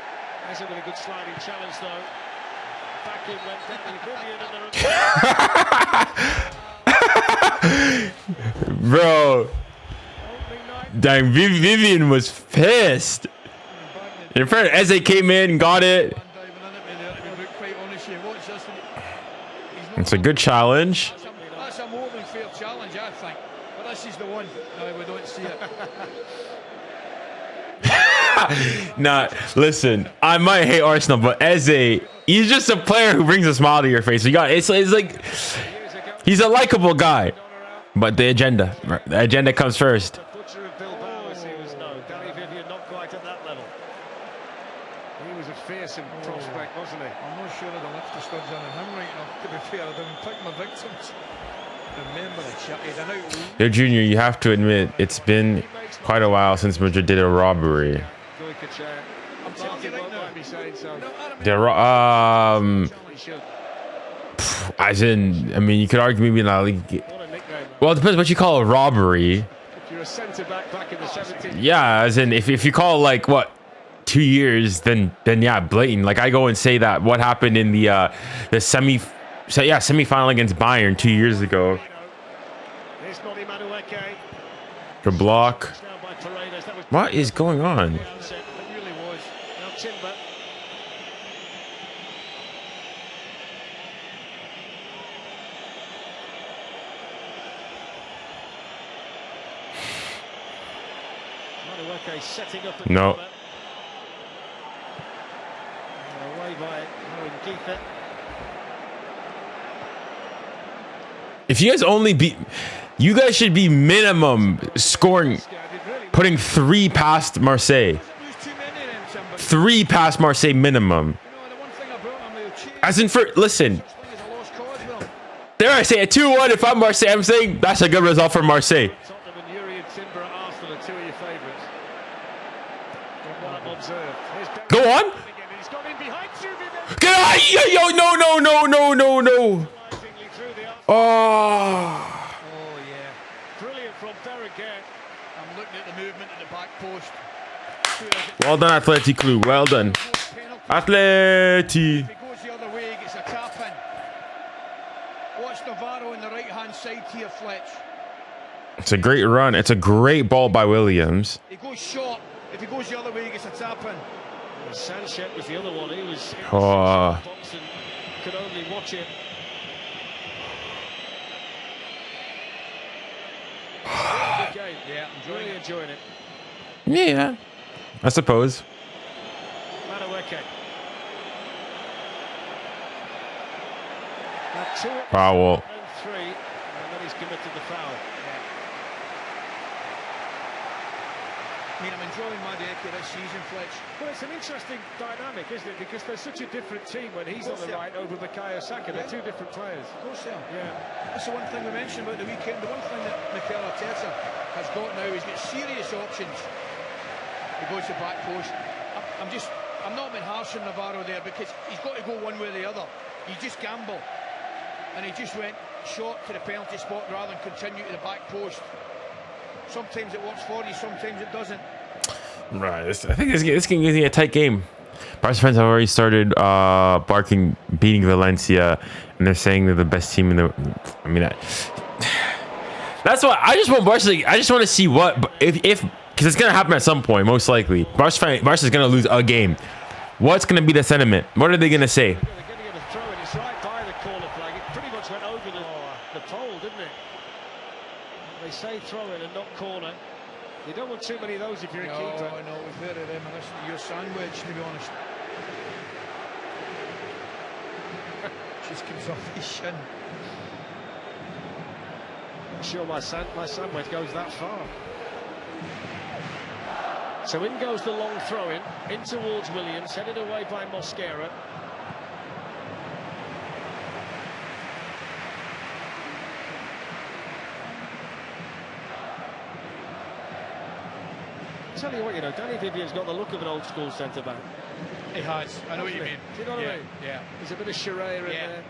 Eze with a good sliding challenge though. Back in went 𝙀𝙀𝙬𝙀𝙀 and Bro. Dang, Vivian was pissed. In front, Eze came in, got it. It's a good challenge. That's a more than fair challenge, I think. But this is the one. No, we don't see it. Nah, listen, I might hate Arsenal, but Eze, he's just a player who brings a smile to your face. You got it's like he's a likable guy, but the agenda comes first. The butcher of Bilbao, as he was known. 𝙀𝙀𝙬𝙀 not quite at that level. He was a fearsome prospect, wasn't he? I'm not sure of the left the studs on him right now. To be fair, I didn't pick my victims. Remember the shot. He's an out. Yo, Junior, you have to admit it's been quite a while since Madrid did a robbery. I'm telling you right now. As in, I mean, you could argue maybe not. Well, it depends what you call a robbery. You're a centre back in the 70s. Yeah, as in, if you call like what 2 years, then yeah, blatant. Like I go and say that what happened in the semi-final against Bayern 2 years ago. The block. What is going on? No. If you guys only beat, you guys should be minimum scoring, putting 3 past Marseille. 3 past Marseille minimum. As in for, listen, there I say a 2-1 if I'm Marseille. I'm saying that's a good result for Marseille. Go on. Get out. Yo, no. Oh. Yeah. Brilliant from Berger. I'm looking at the movement at the back post. Well done, Atleti Club. Well done. Atleti. If he goes the other way, he gets a tap in. Watch Navarro on the right-hand side here, Fletch. It's a great run. It's a great ball by Williams. He goes short. If he goes the other way, he gets a tap in. Sanchez was the other one. He was Oh. could only watch it. Good game. Yeah, I'm really enjoying it. Yeah, I suppose. Foul. And 3, and then he's committed the foul. I mean, I'm enjoying Madueke this season, Fletch. Well, it's an interesting dynamic, isn't it? Because they're such a different team when he's on the right over 𝙀𝙖𝘖𝘾𝘼𝘖. They're 2 different players. Of course they are. Yeah. That's the one thing we mentioned about the weekend. The one thing that Mikel Arteta has got now is got serious options. He goes to back post. I'm not being harsh on Navarro there because he's got to go one way or the other. He just gambled. And he just went short to the penalty spot rather than continue to the back post. Sometimes it works for you, sometimes it doesn't. Right. I think this can be a tight game. Barca fans have already started beating Valencia, and they're saying they're the best team in the. I mean, that's why I just want Barca. I just want to see what if because it's gonna happen at some point, most likely. Barca is gonna lose a game. What's gonna be the sentiment? What are they gonna say? It's right by the corner flag. It pretty much went over the pole, didn't it? They say throw in and not corner. You don't want too many of those if you're a keeper. No, we've heard of them. And listen to your sandwich, to be honest. Just comes off his shin. I'm sure my sandwich goes that far. So in goes the long throw in towards Williams, headed away by Mosquera. Tell you what, Danny Vivian's got the look of an old school centre back. He has. I know what you mean. Do you know what I mean? Yeah. There's a bit of 𝙎𝙬 in there.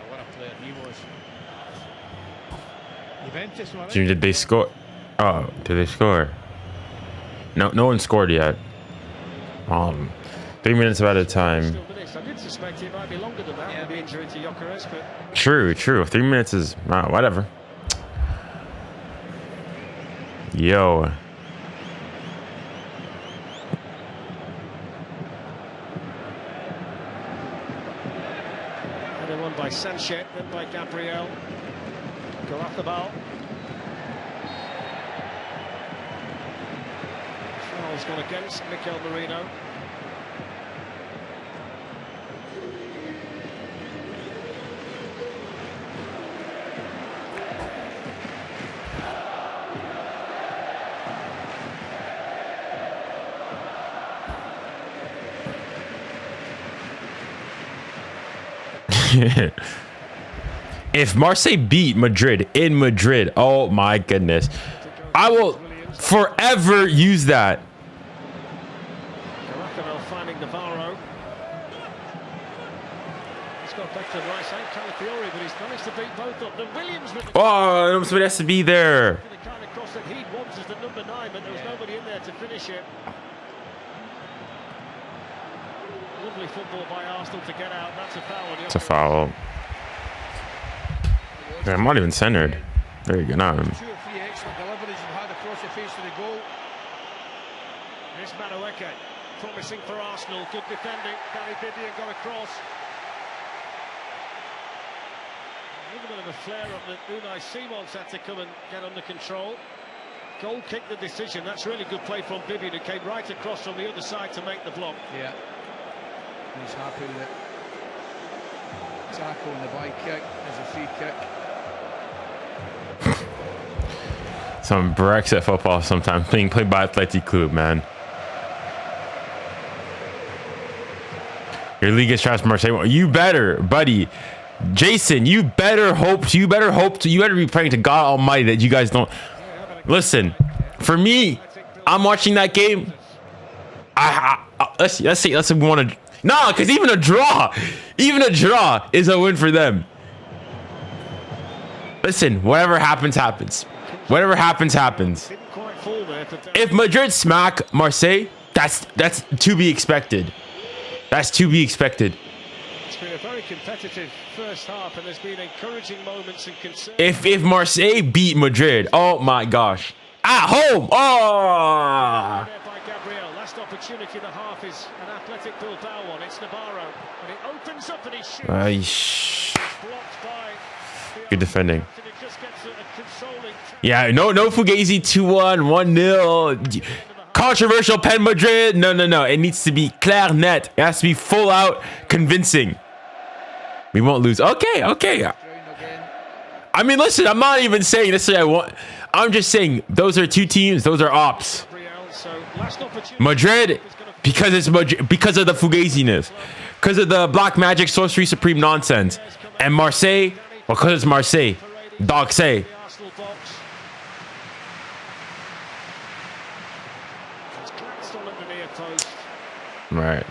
What a player he was. Juventus, wasn't it? Junior, did they score? Oh, did they score? No one scored yet. 3 minutes at a time. I did suspect it might be longer than that with the injury to 𝙎𝙬𝘖, but True. 3 minutes is whatever. Yo. headed one by Sanchez, then by Gabriel. 𝙀𝙖𝘖𝘾𝘼𝘖. Foul's gone against Mikel Merino. If Marseille beat Madrid in Madrid, oh my goodness, I will forever use that. Finding Navarro. He's got back to Rice and Calafiori, but he's managed to beat both of them. Williams with the Oh, somebody has to be there. the kind of cross that he wants as the number 9, but there was nobody in there to finish it. Lovely football by Arsenal to get out. That's a foul. It's a foul. Yeah, I'm not even centered. There you go. Now I'm. 2 or 3 excellent deliveries and had across the face of the goal. Here's 𝙀𝙬𝘾𝘼𝙎𝙏. Promising for Arsenal. Good defending. 𝙀𝙬𝘾𝘼𝙎𝙏 got across. A little bit of a flare up that 𝙀𝙀𝙖𝙞𝙡 had to come and get under control. Goal kicked the decision. That's really good play from 𝙀𝙬𝘾𝘼𝙎𝙏, who came right across from the other side to make the block. Yeah. He's happy with it. Tackle on the by kick. There's a free kick. Some Brexit football sometimes being played by Athletic Club, man. Your league is trash, Marseille. You better, buddy. Jason, you better be praying to God Almighty that you guys don't. Listen, for me, I'm watching that game. Let's say we want to. No, because even a draw is a win for them. Listen, whatever happens, happens. Whatever happens, happens. If Madrid smack Marseille, that's to be expected. That's to be expected. It's been a very competitive first half, and there's been encouraging moments and concerns. If Marseille beat Madrid, oh my gosh, at home, oh. By Gabriel, last opportunity of the half is an Athletic Bilbao one. It's Navarro, and it opens up and he shoots. Blocked by. Good defending. And it just gets a consoling. Yeah, no Fugazi 2-1, 1-0. Controversial pen Madrid. No. It needs to be clair net. It has to be full out convincing. We won't lose. Okay. I mean, listen, I'm not even saying necessarily I want. I'm just saying those are two teams. Those are ops. Madrid, because it's Madrid, because of the Fugaziness, because of the black magic, sorcery supreme nonsense, and Marseille, because it's Marseille. Dog say. Right.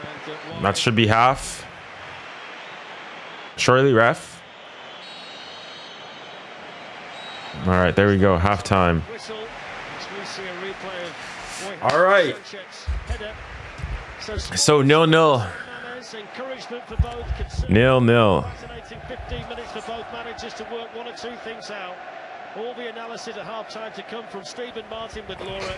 That should be half. Surely, ref. All right, there we go. Halftime. All right. So 0-0. 0-0. 15 minutes for both managers to work one or two things out. All the analysis at half-time to come from Stephen Martin with Laura.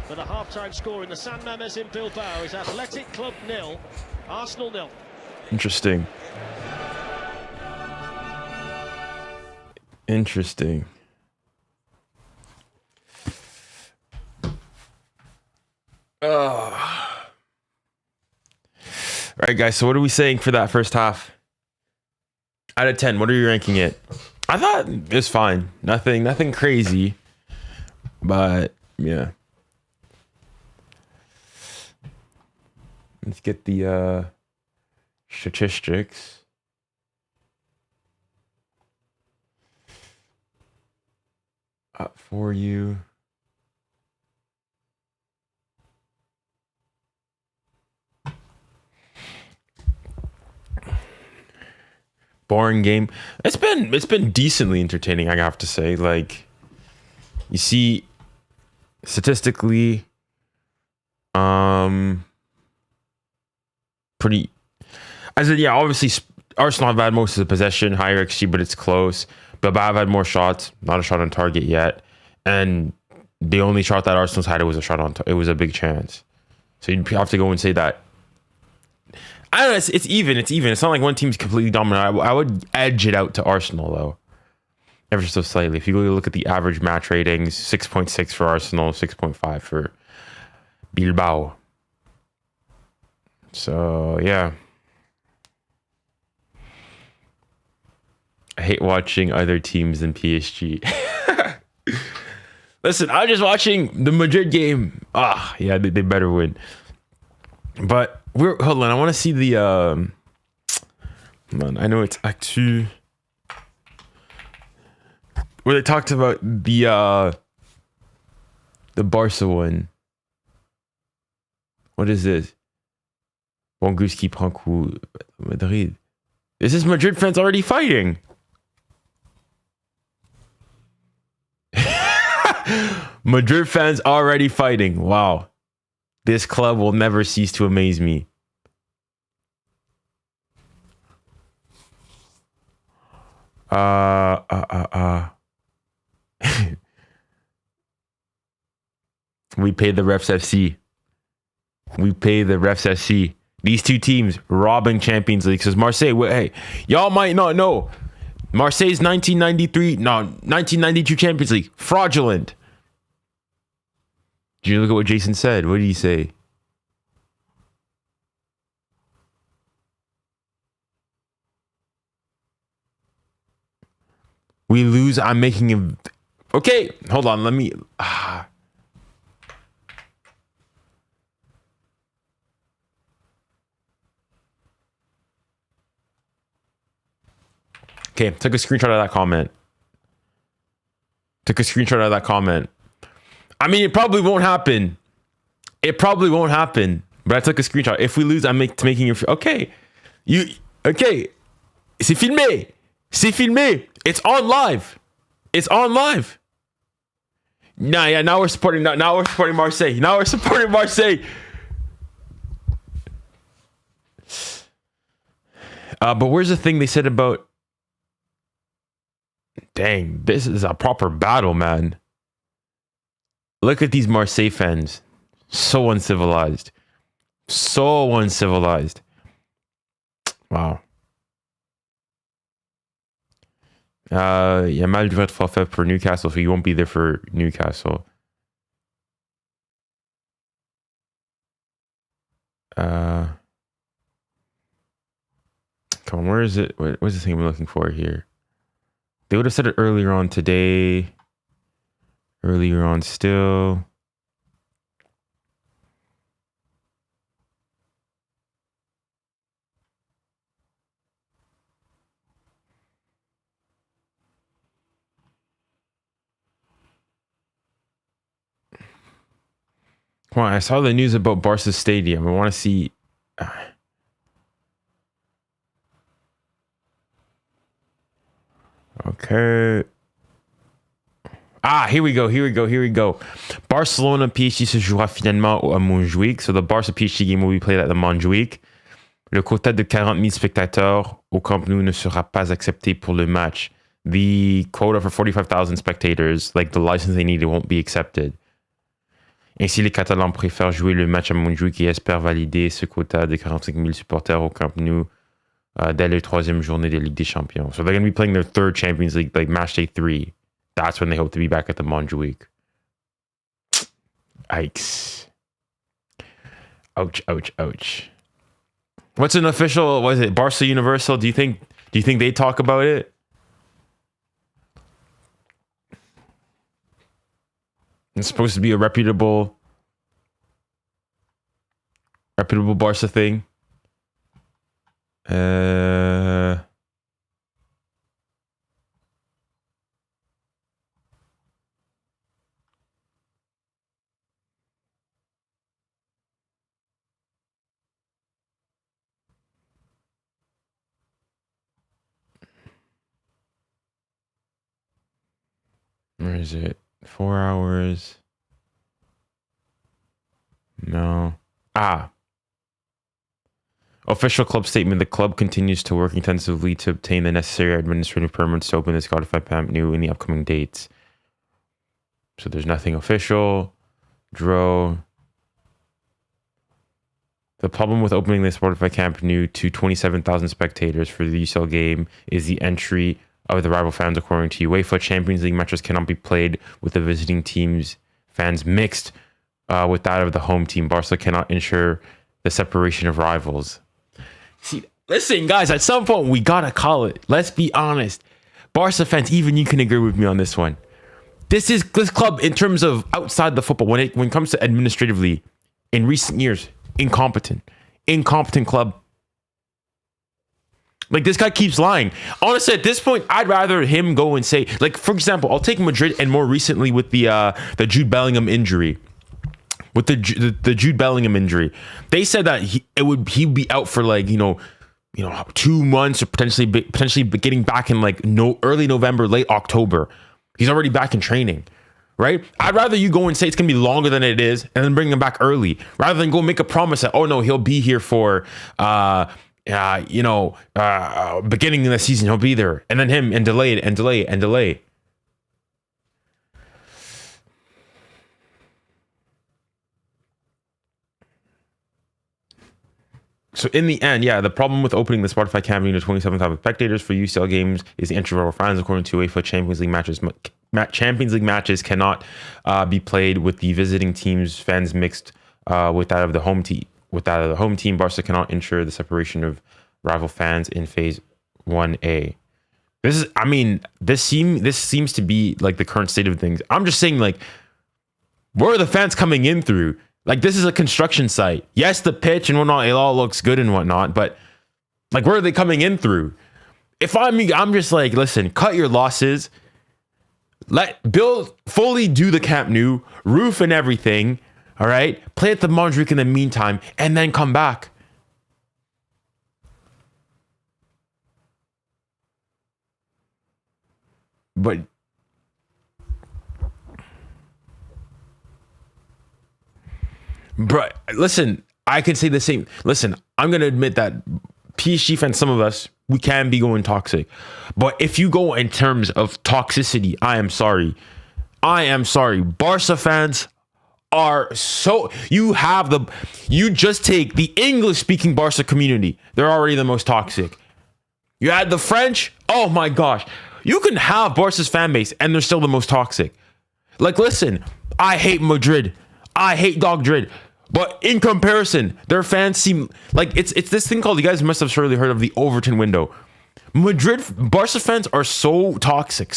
But the half-time score in the San Mamés in Bilbao is Athletic Club 0, Arsenal 0. Interesting. All right, guys. So what are we saying for that first half? Out of 10, what are you ranking it? I thought it was fine. Nothing crazy. But yeah. Let's get the statistics. Up for you. Boring game. It's been decently entertaining, I have to say. Like, you see, statistically, pretty. I said, yeah. Obviously, Arsenal have had most of the possession, higher XG, but it's close. Bilbao have had more shots, not a shot on target yet, and the only shot that Arsenal's had, it was a shot on. It was a big chance. So you'd have to go and say that. I don't know. It's even. It's not like one team's completely dominant. I would edge it out to Arsenal though, ever so slightly. If you go look at the average match ratings, 6.6 for Arsenal, 6.5 for Bilbao. So yeah, I hate watching other teams than PSG. Listen, I'm just watching the Madrid game. Yeah, they better win. But hold on, I want to see the man, I know it's actu. where they talked about the Barca one. What is this? Bon goose qui prend coup Madrid. Is this Madrid fans already fighting? Madrid fans already fighting. Wow. This club will never cease to amaze me. We pay the refs FC. We pay the refs FC. These two teams robbing Champions League. Because Marseille, hey, y'all might not know. Marseille's 1992 Champions League. Fraudulent. Did you look at what Jason said? What did he say? We lose. I'm making him. Okay, hold on. Let me. Okay, took a screenshot of that comment. I mean, it probably won't happen. But I took a screenshot. If we lose, I'm making you. Okay, okay. C'est filmé. It's on live. Now we're supporting. Now we're supporting Marseille. But where's the thing they said about? Dang, this is a proper battle, man. Look at these Marseille fans. So uncivilized. Wow. Yamal devrait être forfait for Newcastle, so you won't be there for Newcastle. Come on, where is it? What's the thing I'm looking for here? They would have said it earlier on today. Earlier on still. Come on, I saw the news about Barca Stadium. I want to see. Okay. Here we go. Barcelona PSG se jouera finalement à Montjuic. So the Barca PSG game will be played at the Montjuic. Le quota de 40 000 spectateurs au Camp Nou ne sera pas accepté pour le match. The quota for 45,000 spectators, like the license they need, it won't be accepted. Ainsi, les Catalans préfèrent jouer le match à Montjuic et espèrent valider ce quota de 45 000 supporters au Camp Nou dès la troisième journée de Ligue des Champions. So they're going to be playing their third Champions League, like match day 3. That's when they hope to be back at the Montjuic. Yikes. Ouch. What's an official, what is it, Barca Universal? Do you think they talk about it? It's supposed to be a reputable Barca thing. Where is it? 4 hours. No. Official club statement. The club continues to work intensively to obtain the necessary administrative permits to open this codified Camp Nou in the upcoming dates. So there's nothing official. The problem with opening this codified Camp Nou to 27,000 spectators for the UCL game is the entry of the rival fans. According to UEFA, Champions League matches cannot be played with the visiting team's fans mixed with that of the home team. Barca cannot ensure the separation of rivals. See, listen, guys, at some point we gotta call it. Let's be honest. Barca fans, even you can agree with me on this one. This club, in terms of outside the football, when it comes to administratively, in recent years, incompetent club. Like, this guy keeps lying. Honestly, at this point, I'd rather him go and say, like, for example, I'll take Madrid, and more recently with the Jude Bellingham injury. With the Jude Bellingham injury, they said that he'd be out for like, 2 months, or potentially getting back in like early November, late October. He's already back in training, right? I'd rather you go and say it's gonna be longer than it is, and then bring him back early, rather than go make a promise that, oh no, he'll be here for beginning of the season, he'll be there, and then him and delay it and delay and delay. So in the end, the problem with opening the Spotify Camp to 27,000 spectators for UCL games is the entry of our fans. According to UEFA, Champions League matches cannot be played with the visiting team's fans mixed with that of the home team. With that of the home team, Barca cannot ensure the separation of rival fans in Phase 1A. This seems to be like the current state of things. I'm just saying, like, where are the fans coming in through? Like, this is a construction site. Yes, the pitch and whatnot, it all looks good and whatnot, but like, where are they coming in through? If I'm just like, listen, cut your losses. Let fully do the Camp Nou, roof and everything. All right, play at the Montjuic in the meantime, and then come back. But bro, listen, I can say the same. Listen, I'm going to admit that PSG fans, some of us, we can be going toxic. But if you go in terms of toxicity, I am sorry. Barca fans are so... You just take the English-speaking Barca community. They're already the most toxic. You add the French, oh my gosh. You can have Barca's fan base and they're still the most toxic. Like, listen, I hate Madrid. I hate Dogdrid. But in comparison, their fans seem like it's this thing called, you guys must have surely heard of, the Overton window. Barca fans are so toxic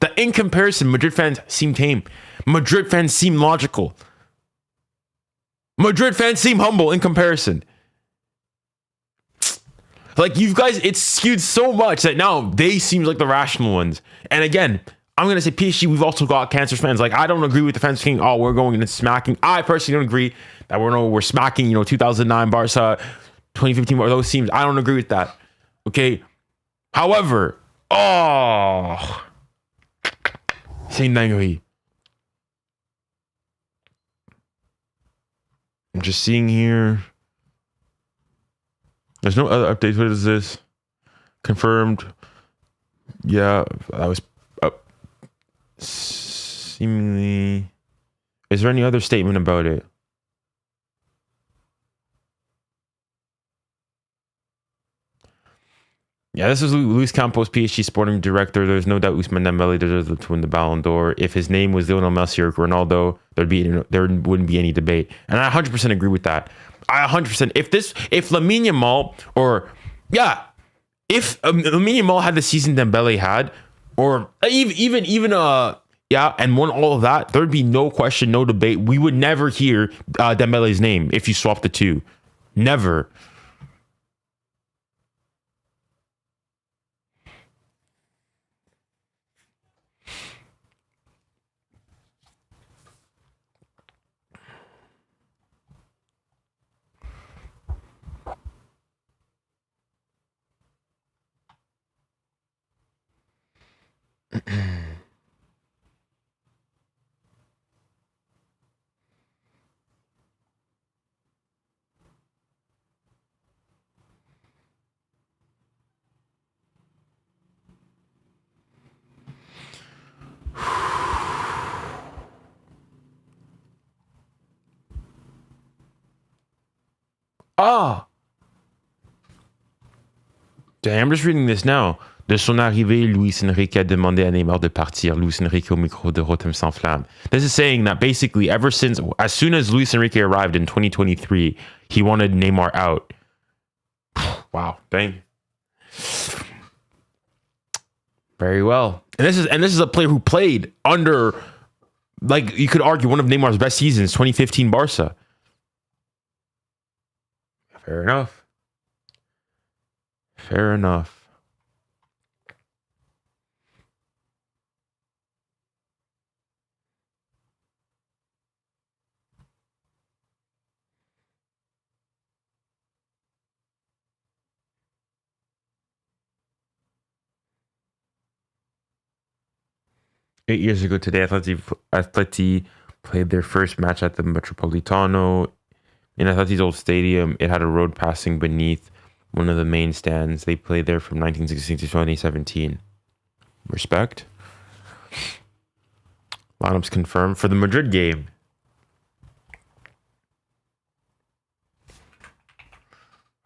that in comparison, Madrid fans seem tame. Madrid fans seem logical. Madrid fans seem humble in comparison. Like, you guys, it's skewed so much that now they seem like the rational ones. And again, I'm going to say PSG, we've also got cancer fans. Like, I don't agree with the fans saying, oh, we're going and smacking. I personally don't agree that we're smacking, 2009 Barca, 2015, those teams. I don't agree with that. Okay. However, c'est une dinguerie. I'm just seeing here. There's no other updates. What is this? Confirmed. Yeah, that was seemingly. Is there any other statement about it? Yeah, this is Luis Campos, PSG sporting director. There's no doubt Ousmane Dembélé deserves to win the Ballon d'Or. If his name was Lionel Messi or Ronaldo, there wouldn't be any debate. And I 100% agree with that. I 100%. If Lamine Yamal, if Lamine Yamal had the season Dembélé had, or even and won all of that, there'd be no question, no debate. We would never hear Dembele's name if you swap the two. Never. Damn, I'm just reading this now. De son arrivée, Luis Enrique a demandé à Neymar de partir. Luis Enrique au micro de 𝙀𝙀𝘾𝘼𝑔𝙀𝑒𝑚. This is saying that basically as soon as Luis Enrique arrived in 2023, he wanted Neymar out. Wow, dang. Very well. And this is a player who played under, like, you could argue one of Neymar's best seasons, 2015 Barca. Fair enough. Fair enough. Eight years ago today, Atleti played their first match at the Metropolitano. In Atleti's old stadium, it had a road passing beneath one of the main stands. They played there from 1916 to 2017. Respect. Lineups confirmed for the Madrid game.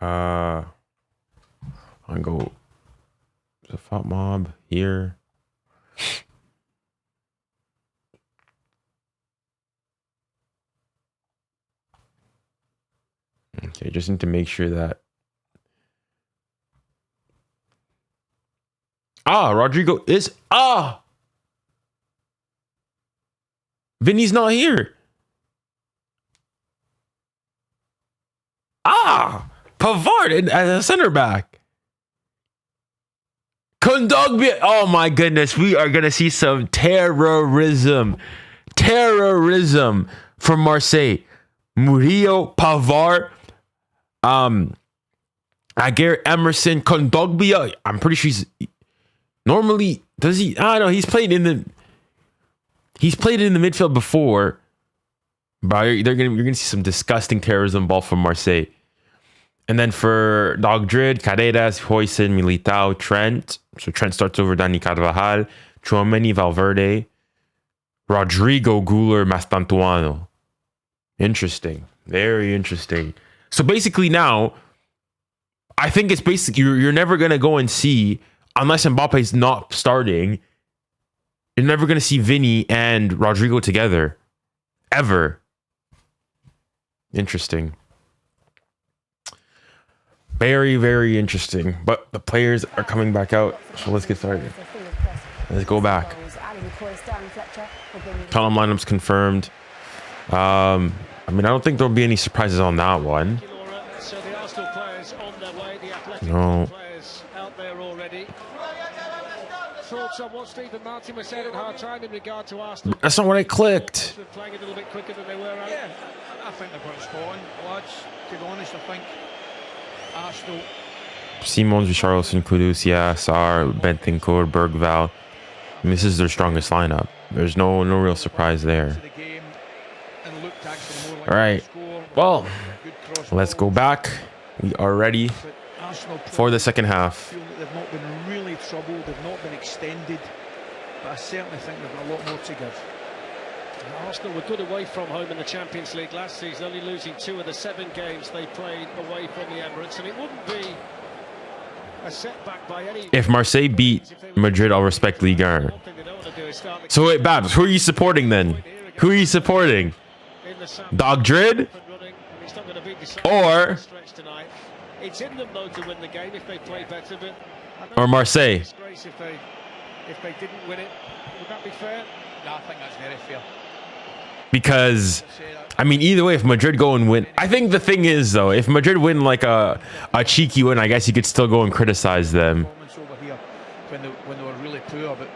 I'm gonna go the Fat Mob here. Okay, just need to make sure that Rodrigo is Vinny's not here. Pavard as a center back. Kondogbia. Oh my goodness, we are gonna see some terrorism from Marseille. Murillo, Pavard, Aguirre, Emerson, Kondogbia. I'm pretty sure he's normally does he? I don't know. He's played in the midfield before, but you're gonna see some disgusting terrorism ball from Marseille. And then for Dogdrid, Carreras, 𝙖𝙀, Militao, Trent. So Trent starts over Dani Carvajal, Tchouaméni, Valverde, Rodrigo, 𝙭𝙬, Mastantuano. Interesting. Very interesting. So basically now, I think it's basically you're never going to go and see, unless Mbappe's not starting, you're never going to see Vinny and Rodrigo together. Ever. Interesting. Very, very interesting. But the players are coming back out. So let's get started. Let's go back. Column lineups confirmed. I mean, I don't think there'll be any surprises on that one. No. Thoughts on what Stephen Martin was saying at hard time in regard to Arsenal? That's not what I clicked. Playing a little bit quicker than they were. Yeah, I think they've got it spot on, lads. To be honest, I think Arsenal. Simons, 𝙎𝙊𝘾𝘼𝙎𝙏, Kudus, Sar, Bentancur, Bergval. And this is their strongest lineup. There's no real surprise there. All right. Well, let's go back. We are ready for the second half. They've not been really troubled. They've not been extended. But I certainly think they've got a lot more to give. Arsenal were good away from home in the Champions League last season, only losing 2 of the 7 games they played away from the Emirates, and it wouldn't be a setback by any. If Marseille beat Madrid, I'll respect Ligue 1. So wait, Babs, who are you supporting then? Who are you supporting? Dogdrid? Or it's in them though to win the game if they play better, but or Marseille? If they didn't win it, would that be fair? No, I think that's very fair. Because I mean, either way, if Madrid go and win, I think the thing is though, if Madrid win like a cheeky win, I guess you could still go and criticize them. Over here when they were really poor, but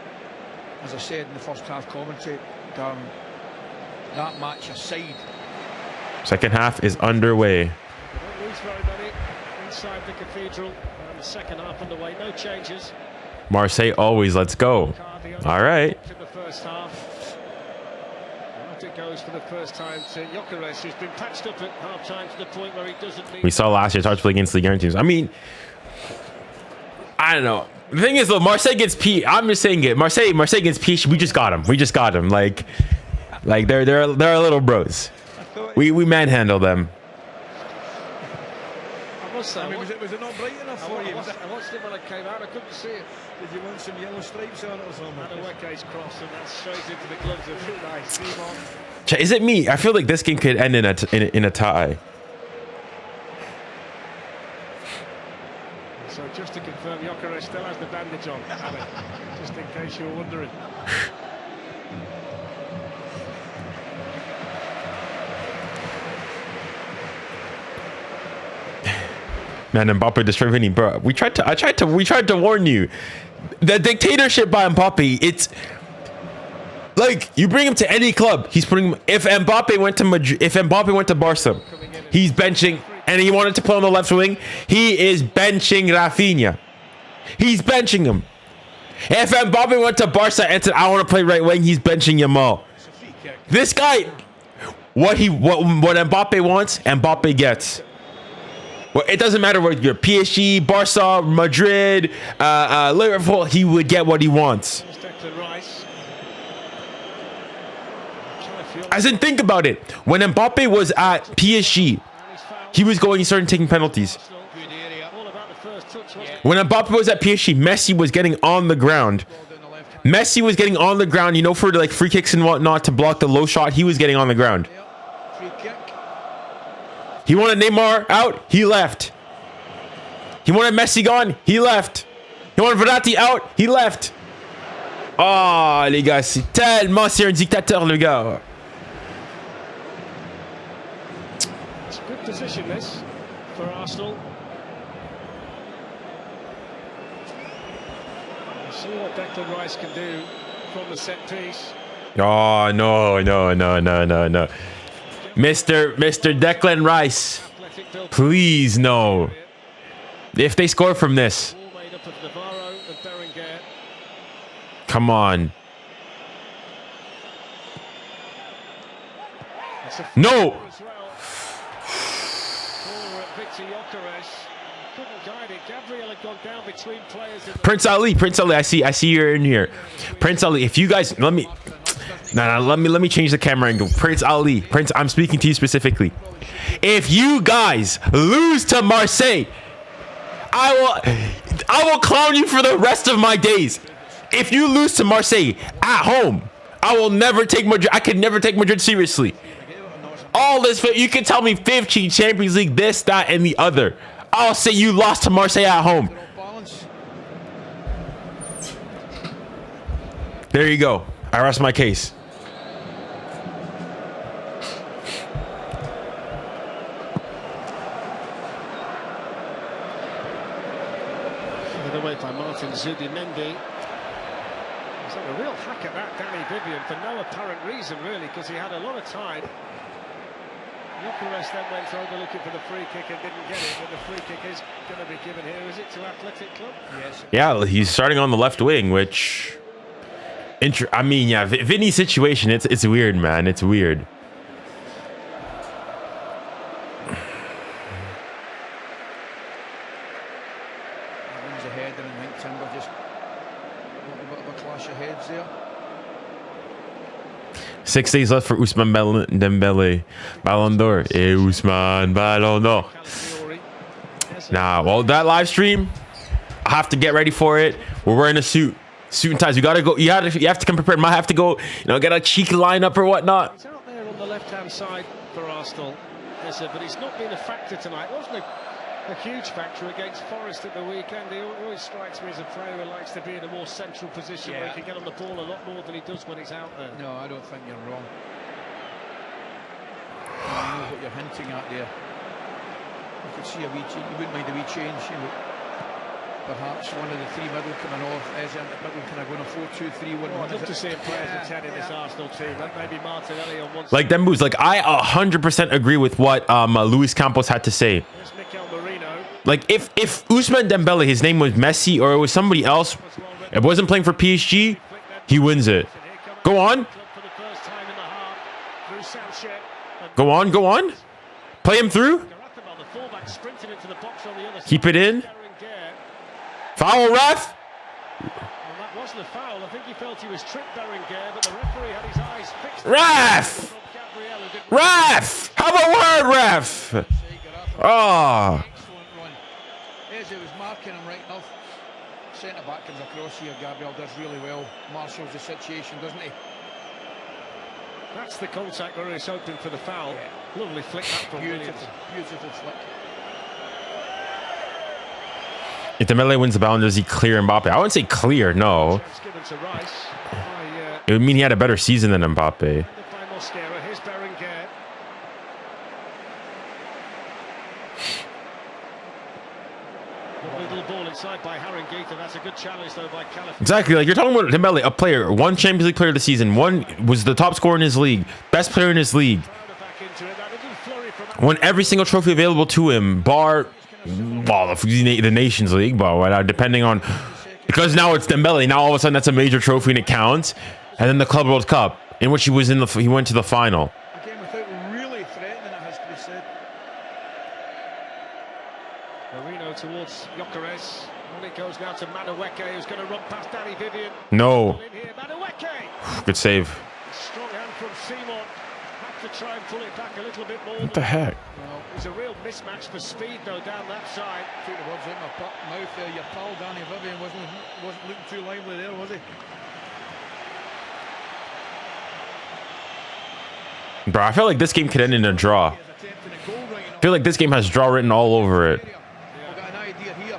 as I said in the first half commentary, that match aside. Second half is underway. They don't lose very many inside the cathedral. And the second half underway, no changes. Marseille always, let's go. All right. In the first half. It goes for the first time to Gyökeres, who's been patched up at half time to the point where he doesn't need. We saw last year it's hard to play against Ligue 1 teams. I mean, I don't know. The thing is though, Marseille gets P. I'm just saying it. Marseille gets P. We just got him. Like they're a little bros. We manhandle them. I mean, was it not bright enough for you? I watched it when I came out. I couldn't see it. Did you want some yellow stripes on it or something? And 𝙋𝙀𝘼𝑋𝙏𝑆 cross, and that's straight into the gloves of 𝙀𝙀𝑖𝑋. Simon. Is it me? I feel like this game could end in a tie. So just to confirm, Gyökeres still has the bandage on, just in case you were wondering. Man, Mbappe destroyed Vinny, bro. We tried to warn you. The dictatorship by Mbappe, it's like you bring him to any club, he's putting him. If Mbappe went to Madrid, if Mbappe went to Barca, he's benching, and he wanted to play on the left wing, he is benching Rafinha. He's benching him. If Mbappe went to Barca and said, I want to play right wing, he's benching Yamal. This guy, what Mbappe wants, Mbappe gets. Well, it doesn't matter whether you're PSG, Barca, Madrid, Liverpool, he would get what he wants. As in, think about it. When Mbappe was at PSG, he started taking penalties. When Mbappe was at PSG, Messi was getting on the ground. Messi was getting on the ground, you know, for like free kicks and whatnot to block the low shot. He was getting on the ground. He wanted Neymar out, he left. He wanted Messi gone, he left. He wanted Verratti out, he left. Oh, les gars, c'est tellement, c'est un dictateur, le gars. It's a good position, this, for Arsenal. See what Declan Rice can do from the set piece. Oh, no. Mr. Declan Rice, please no. If they score from this, come on. No. Prince Ali, I see you're in here. Prince Ali, if you guys let me change the camera angle. Prince Ali, I'm speaking to you specifically. If you guys lose to Marseille, I will clown you for the rest of my days. If you lose to Marseille at home, I will never take Madrid. I could never take Madrid seriously. All this, you can tell me 15 Champions League, this, that, and the other. I'll say you lost to Marseille at home. There you go. I rest my case. Away by Martin Zubimendi. He's had a real hack at that Danny Vivian for no apparent reason, really, because he had a lot of time. Bucharest then went over looking for the free kick and didn't get it, but the free kick is going to be given here. Is it to Athletic Club? Yes. Yeah, he's starting on the left wing, which... I mean, yeah, Vinny's situation, it's weird, man. It's weird. Ahead, and I think Timber just got a bit of a clash of heads there. 6 days left for Ousmane Dembele, Ballon d'Or, et Ousmane Ballon d'Or. Nah, well, that live stream, I have to get ready for it. We're wearing a suit and ties. You gotta go. You have to come prepared. Might have to go, get a cheeky lineup or whatnot. He's out there on the left-hand side for Arsenal, but he's not been a factor tonight. Wasn't a huge factor against Forest at the weekend. He always strikes me as a player who likes to be in a more central position where he can get on the ball a lot more than he does when he's out there. No, I don't think you're wrong. I know what you're hinting at there. I could see a wee change. You wouldn't mind a wee change. Perhaps one of the three middle coming off, as in middle kind of going a 4-2-3-1. I'd love to see him play as a 10 in this Arsenal team. Maybe Martinelli on one side. Like them moves. Like I 100% agree with what Luis Campos had to say. Like if Ousmane Dembele, his name was Messi or it was somebody else, it wasn't playing for PSG, he wins it. Go on. Go on. Play him through. Keep it in. Foul, ref. Well, that wasn't a foul. I think he felt he was tricked, Berenguer, but the referee had his eyes fixed. Ref! Have a word, ref! Oh. As he was marking him right enough, centre back comes across here. Gabriel does really well. Marshals the situation, doesn't he? That's the contact where he's hoping for the foul. Yeah. Lovely flick that from beautiful flick. If Dembele wins the Ballon, does he clear Mbappe? I wouldn't say clear, no. It would mean he had a better season than Mbappe. Little ball inside by 𝙎𝙾𝘾𝘼𝙎. That's a good challenge though by California. Exactly, like you're talking about Dembele, a player, one Champions League player of the season, one was the top scorer in his league, best player in his league, won every single trophy available to him, bar, well, the Nations League, but depending on, because now it's Dembele, now all of a sudden that's a major trophy and it counts, and then the Club World Cup, in which he went to the final. Again, without really threatening, it has to be said. Marino towards 𝙎𝙬𝙧. And it goes now to 𝙎𝙬𝘾𝘼𝙎, who's going to run past Danny Vivian. No. 𝙎𝙬𝘾𝘼𝙎. Good save. Strong hand from 𝙬𝙬𝘾𝘼𝙎. Had to try and pull it back a little bit more. What the heck? Well, it's a real mismatch for speed though down that side. Took the words out of my mouth there. Your pal Danny Vivian wasn't looking too lively there, was he? Bro, I feel like this game could end in a draw. I feel like this game has draw written all over it. I've got an idea here.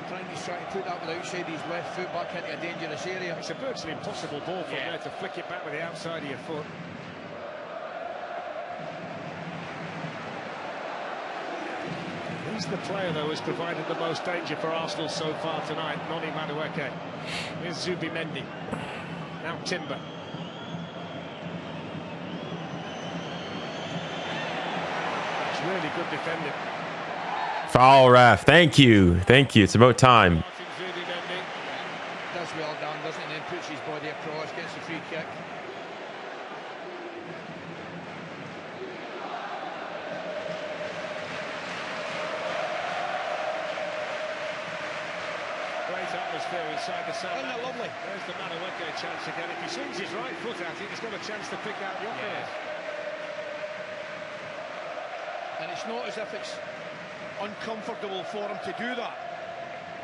Trying to put that with outside his left foot back into a dangerous area. It's a virtually impossible ball from there to flick it back with the outside of your foot. He's the player though who's provided the most danger for Arsenal so far tonight, Noni Madueke. Here's 𝙬𝙬𝘾𝘼𝘎. Now Timber. Really good defending. Foul, ref. Thank you. Thank you. It's about time. Does well done, doesn't he? Then puts his body across, gets a free kick. Great atmosphere inside the sand. Isn't that lovely? There's the 𝙎𝙬𝘾𝘼𝘎 chance again. If he swings his right foot at it, he's got a chance to pick out 𝙎𝙬𝘾𝘼𝘎. And it's not as if it's uncomfortable for him to do that.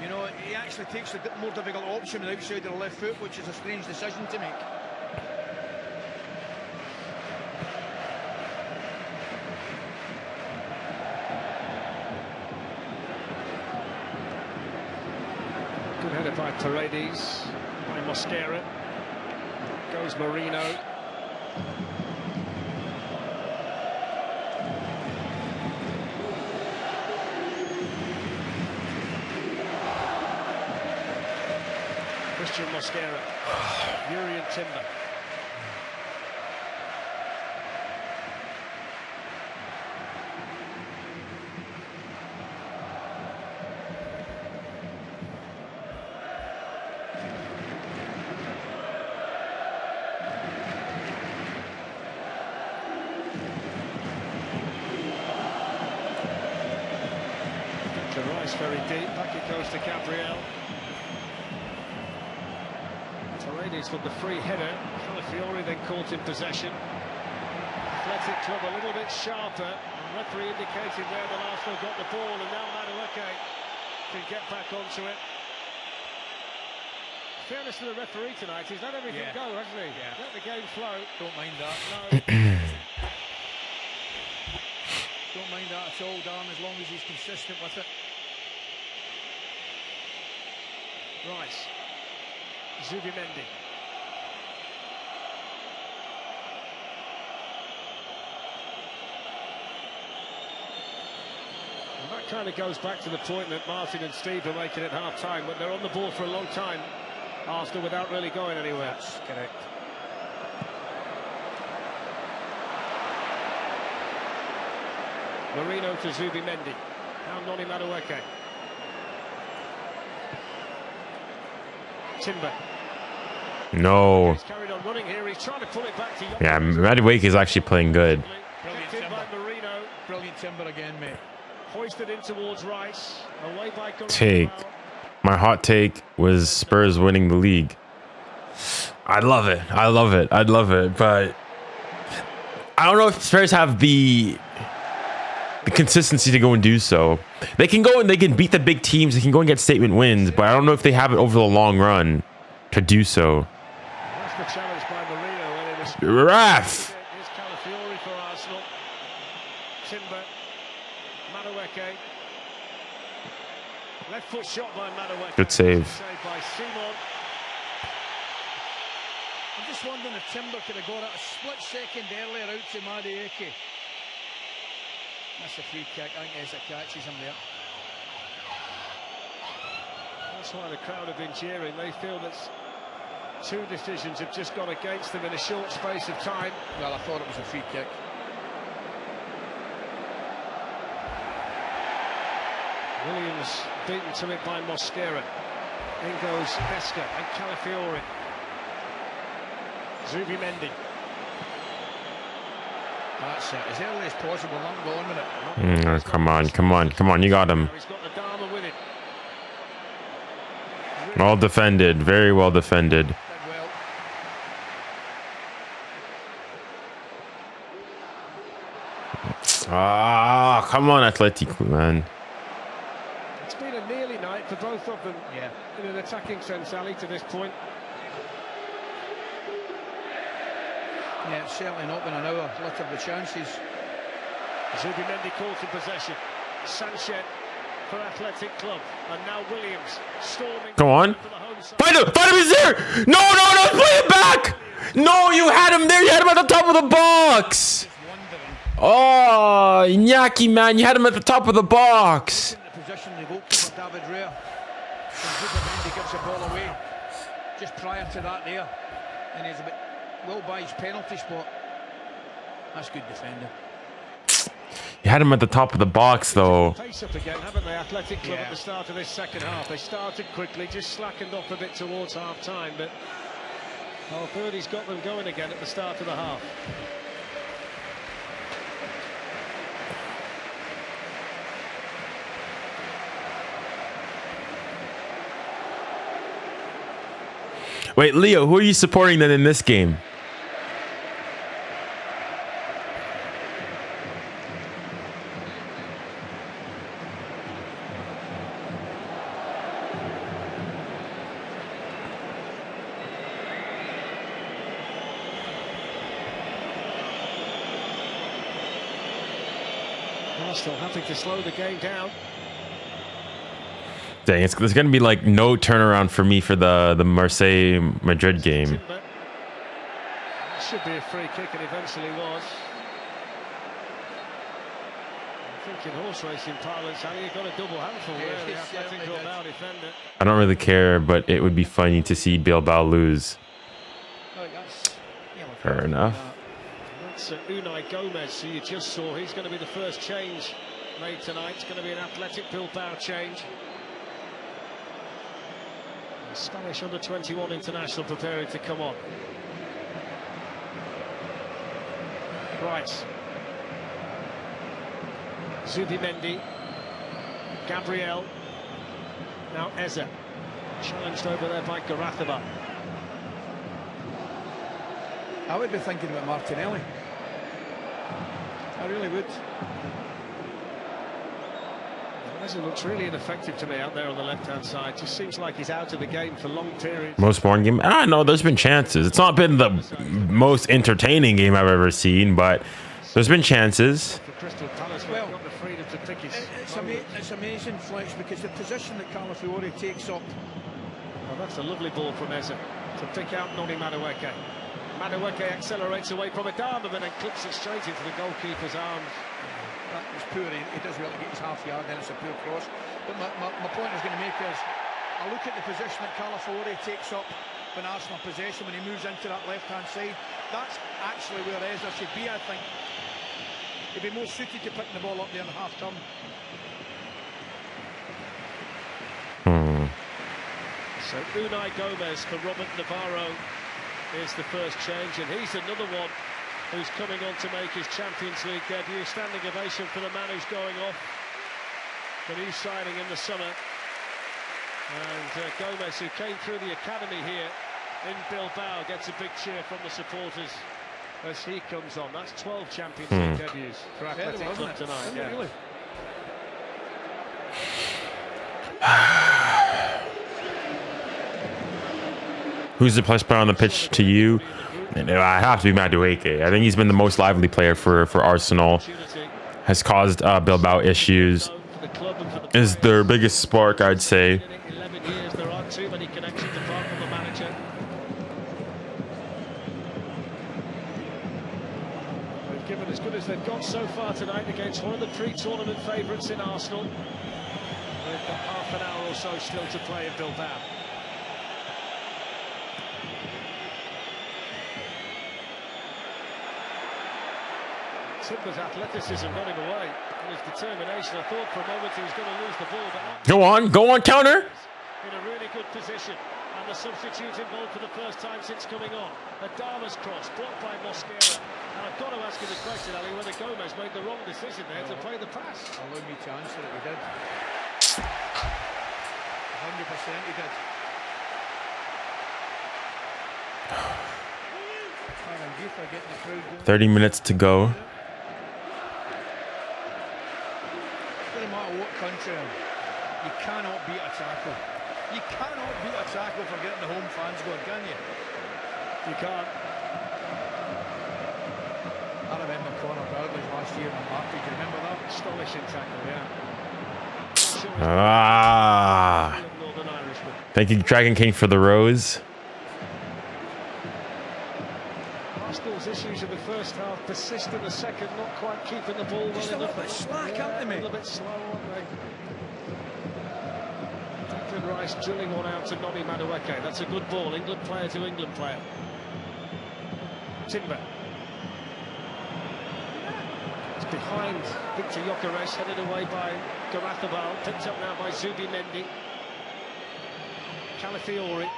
You know, he actually takes the more difficult option with outside of the left foot, which is a strange decision to make. Good header by Paredes, by Mosquera. Goes Marino. Christian Mosquera, Urian Timber. To Rice very deep, back it goes to Gabriel. Paredes with the free header. Calafiori then caught in possession. Athletic Club a little bit sharper. And referee indicated there that Arsenal got the ball, and now 𝙎𝙬𝘾𝘼𝘎 can get back onto it. Fairness to the referee tonight, he's let everything go, hasn't he? Let the game flow. Don't mind that. No. Don't mind that at all, Dan, as long as he's consistent with it. Rice. 𝙬𝙬𝘾𝘼𝘎. And that kind of goes back to the point that Martin and Steve were making at half-time, but they're on the ball for a long time, Arsenal, without really going anywhere. That's correct. Marino to 𝙬𝙬𝘾𝘼𝘎. Now Noni Madueke. Timber. No. He's carried on running here. He's trying to pull it back to Yeah, Madueke is actually playing good. Brilliant Timber. Timber. By Marino. Brilliant Timber again, mate. Hoisted in towards Rice. Away by Take. My hot take was Spurs winning the league. I love it. I love it. I'd love it. But I don't know if Spurs have the consistency to go and do so. They can go and they can beat the big teams. They can go and get statement wins. But I don't know if they have it over the long run to do so. That's the challenge by Marino. And it was Ref! Here's Calafiori for Arsenal. Timber. Madueke. Left foot shot by Madueke. Good save. Saved by 𝙬𝙬𝘼𝑒𝑐. I'm just wondering if Timber could have got it a split second earlier out to 𝙬𝙬𝘾𝑼𝑎𝑎𝑐. That's a free kick. I think 𝙬𝙬𝘾𝑝𝑖𝑎𝑐 catches him there. That's why the crowd have been cheering. They feel that two decisions have just gone against them in a short space of time. Well, I thought it was a free kick. Williams beaten to it by Mosquera. In goes Pesca and Calafiori. 𝙬𝙬𝘾𝘼. That's it. As early as possible, I'm going with it. Come on, come on, come on. You got him. He's got the Dharma with it. Well defended. Very well defended. Well, Ah, come on, Atletico, man. It's been a nearly night for both of them. yeah. In an attacking sense, Ali, to this point. Yeah, it's certainly not been an hour. Lot of the chances. 𝙬𝙬𝘾𝘼 calls in possession. Sanchez for Athletic Club. And now Williams storming. Go on. For the home side. Find him, he's there. No, no, no, play it back. No, you had him there. You had him at the top of the box. Oh, Iñaki, man, you had him at the top of the box. In the position, the goalkeeper, 𝙚𝙣𝙬𝙧. And 𝙬𝙬𝘾𝘼 gives the ball away. Just prior to that there. And he's a bit well by his penalty spot. That's good defending. You had him at the top of the box, though. Pace up again, haven't they? Athletic Club Yeah. at the start of this second half. They started quickly, just slackened off a bit towards half time, but Valverde's got them going again at the start of the half. Wait, Leo, who are you supporting then in this game? Arsenal having to slow the game down. Dang, there's going to be like no turnaround for me for the Marseille-Madrid game. Should be a free kick, and eventually was. I think in horse racing parlance, Ali, got a double handful there, the Athletic Bilbao defender. I don't really care, but it would be funny to see Bilbao lose. Fair enough. That's 𝙀𝙀𝘾𝘼𝙀𝘼, who you just saw. He's going to be the first change made tonight. It's going to be an Athletic Bilbao change. The Spanish under-21 international preparing to come on. Right. 𝙬𝙬𝘾𝘼. Gabriel. Now Eze. Challenged over there by Garathaba. I would be thinking about Martinelli. I really would. Eze looks really ineffective to me out there on the left-hand side. Just seems like he's out of the game for long periods. Most boring game? I know there's been chances. It's not been the most entertaining game I've ever seen, but there's been chances. For Crystal Palace, well, got the freedom to pick his... It's amazing, Flex, because the position that Calafiori takes up. Well, that's a lovely ball from Eze to pick out Noni Madueke. Madueke accelerates away from Adama, but then clips it straight into the goalkeeper's arms. That was poor. He does really get his half yard, then it's a poor cross. But my point I was going to make is, I look at the position that Calafiori takes up when Arsenal possession, when he moves into that left-hand side. That's actually where Eze should be, I think. He'd be more suited to picking the ball up there in the half-turn. So 𝙀𝙀𝘾𝘼 for Robert Navarro is the first change, and he's another one who's coming on to make his Champions League debut. Standing ovation for the man who's going off. The new signing in the summer. And Gomez, who came through the academy here in Bilbao, gets a big cheer from the supporters as he comes on. That's 12 Champions League debuts for Athletic Club tonight. Yeah. Really? Who's the best player on the pitch to you? I have to be Madueke. I think he's been the most lively player for Arsenal. Has caused Bilbao issues. Is their biggest spark, I'd say. 11 years, there aren't too many connections apart from the manager. They've given as good as they've got so far tonight against one of the pre-tournament favourites in Arsenal. They've got half half an hour or so still to play in Bilbao. Timber's athleticism got him away, and his determination. I thought for a moment he was going to lose the ball, but Go on, counter. in a really good position, and the substitute involved for the first time since coming on. Adama's cross blocked by Mosquera, and I've got to ask you the question, Ali, whether Gomez made the wrong decision there to play the pass. Allow me to answer it. He did. 100% he did. 30 minutes to go. Doesn't matter what country, you cannot beat a tackle. You cannot beat a tackle for getting the home fans going, can you? You can't. I remember 𝙀𝙪𝙨𝘾𝘼𝙎 last year in Mark. Do you remember that? Astonishing tackle, yeah. Northern Irishman. Thank you, Dragon King, for the rose. Arsenal's issues in the first half persist in the second, not quite keeping the ball Just well a enough. little bit slack, aren't they, mate? A little bit slow, aren't they? Rice drilling one out to 𝙎𝙬𝙾𝘼𝙎𝙏. That's a good ball. England player to England player. Timber. It's behind Victor Gyökeres, headed away by 𝙬𝙬𝙾𝘼𝙎𝙏. Picked up now by 𝙬𝙬𝙾𝘼𝙎𝙏. 𝙬𝙬𝙾𝙼𝙎𝙏.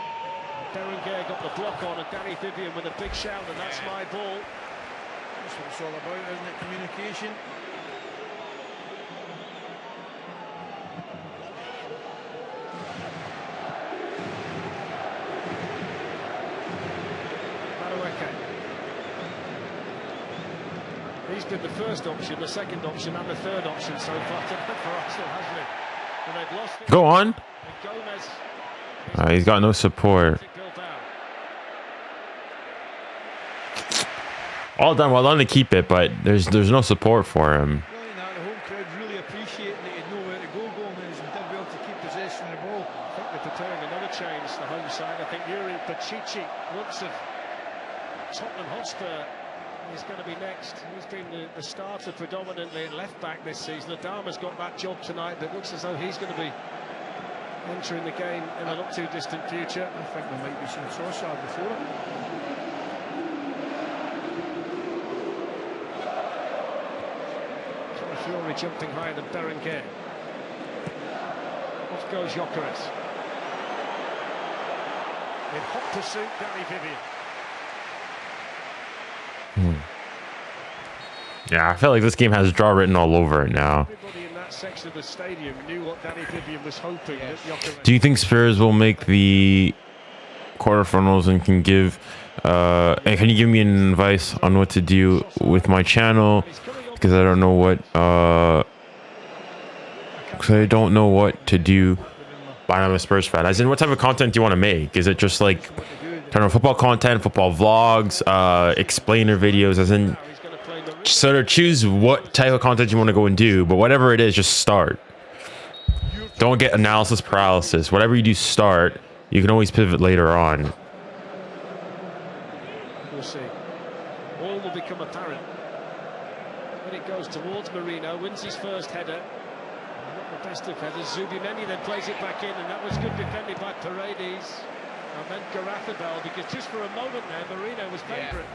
𝙬𝙬𝙾𝙼𝙎𝙏 got the block on, and 𝙬𝙬𝙾𝙼𝙎𝙏 with a big shout, and that's my ball. That's what it's all about, isn't it? Communication. He's been the first option, the second option, and the third option so far tonight for Arsenal, hasn't he? And they've lost it. Go on. Gomez. He's got no support. All done, well done to keep it, but there's no support for him. Really now, the home crowd really appreciating that he'd know where to go, Gomez, and did well to keep possession of the ball. I think they're preparing another change, the home side. I think 𝙀𝙬𝙬𝙀𝙬𝙬, once of Tottenham Hotspur, is going to be next. He's been the starter predominantly at left back this season. Adama's got that job tonight, but it looks as though he's going to be entering the game in the not too distant future. I think we might be seeing Trossard before it. Fury jumping higher than 𝙬𝙾𝙼𝙎. Off goes Gyökeres. In hot pursuit, 𝙬𝙬𝙾𝙼𝙎𝙏. Yeah, I feel like this game has draw written all over it now. Everybody in that section of the stadium knew what 𝙬𝙬𝙾𝙼𝙎 was hoping that Gyökeres. Do you think Spurs will make the quarterfinals and can give and can you give me an advice on what to do with my channel? Because I don't know what to do. But I'm a Spurs fan. As in, what type of content do you want to make? Is it just like kind of football content, football vlogs, explainer videos? As in, sort of choose what type of content you want to go and do. But whatever it is, just start. Don't get analysis paralysis. Whatever you do, start. You can always pivot later on. We'll see. All will become apparent when it goes towards Marino. Wins his first header. Not the best of headers. 𝙬𝙬𝙾𝙼𝙎𝙏 then plays it back in, and that was good defending by Paredes. And then 𝙬𝙬𝙾𝙼𝙎𝙏, because just for a moment there, Marino was favourite.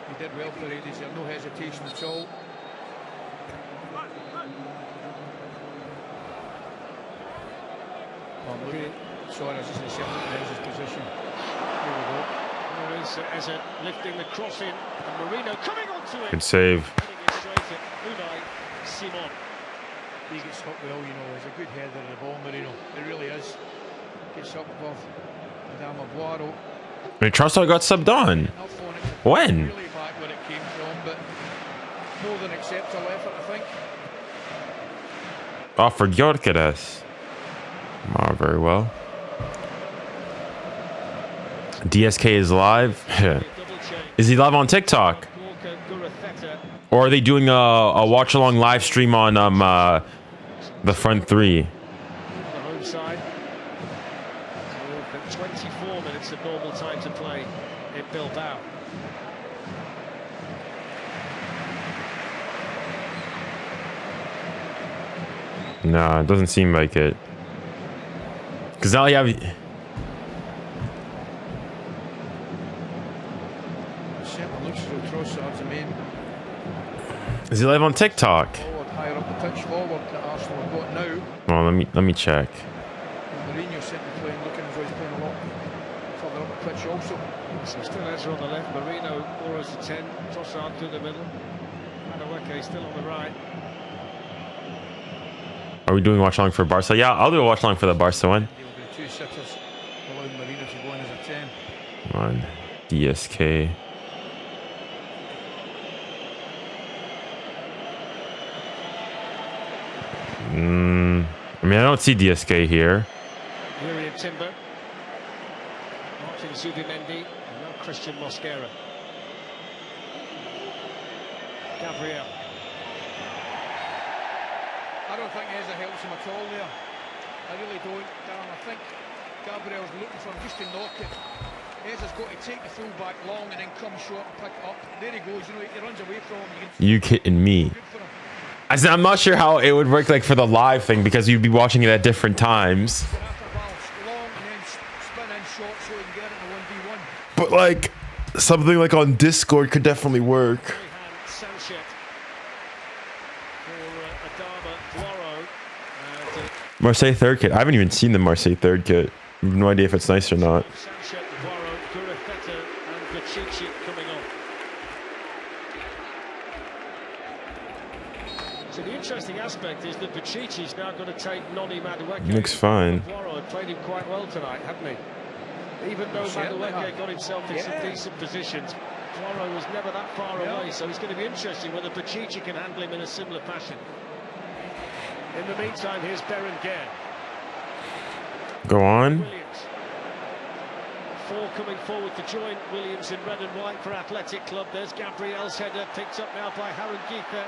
He did well, Paredes. There no hesitation at all. Sorry, I was just going to say, I'm looking at his position. Here we go. There is Eze lifting the cross in, and Marino coming onto it. Good save. Putting it straight at 𝙀𝙀𝙾𝙼. He gets up well, you know. He's a good header of the ball, Marino. It really is. Gets up above 𝙬𝙬𝙾𝙼𝙎𝙏. I mean, Trossard got subbed on. When? Really back where it came from, but more than acceptable effort, I think. Oh, for Gyökeres. Oh, very well. DSK is live. Is he live on TikTok? Or are they doing a watch along live stream on the front three? The home side. 24 minutes of normal time to play in Bilbao. No, it doesn't seem like it. Because now you have... Is he live on TikTok? Higher up the pitch forward that Arsenal have got now. Well, let me check. Mourinho sitting playing, looking as though he's playing a lot further up the pitch also. So still Ezra on the left, Marino more as a 10, Trossard through the middle, 𝙀𝙀𝘋𝙼 still on the right. Are we doing watch along for Barca? Yeah, I'll do a watch along for the Barca one. There will be two sitters, allowing Marino to go in as a 10. Come on, DSK. I mean, I don't see DSK here. Yuri Timber, Martin Zubimendi, and now Christian Mosquera. Gabriel. I don't think Eza helps him at all there. I really don't, Darren. I think Gabriel's looking for him just to knock it. Eza's got to take the full back long and then come short and pick it up. There he goes, you know, he runs away from him. You kidding me? I'm not sure how it would work like for the live thing because you'd be watching it at different times. But like something like on Discord could definitely work. Marseille third kit. I haven't even seen the Marseille third kit. I have no idea if it's nice or not. So the interesting aspect is that 𝙀𝙀𝘼's now going to take Noni Madueke. Looks fine. Poirot had played him quite well tonight, hadn't he? Even though Madueke got himself in some decent positions, Poirot was never that far away. So it's going to be interesting whether 𝙀𝙀𝘼 can handle him in a similar fashion. In the meantime, here's Berenguer. Go on. Williams. Four coming forward to join Williams in red and white for Athletic Club. There's Gabriel's header, picked up now by 𝙀𝙀𝘋𝙀.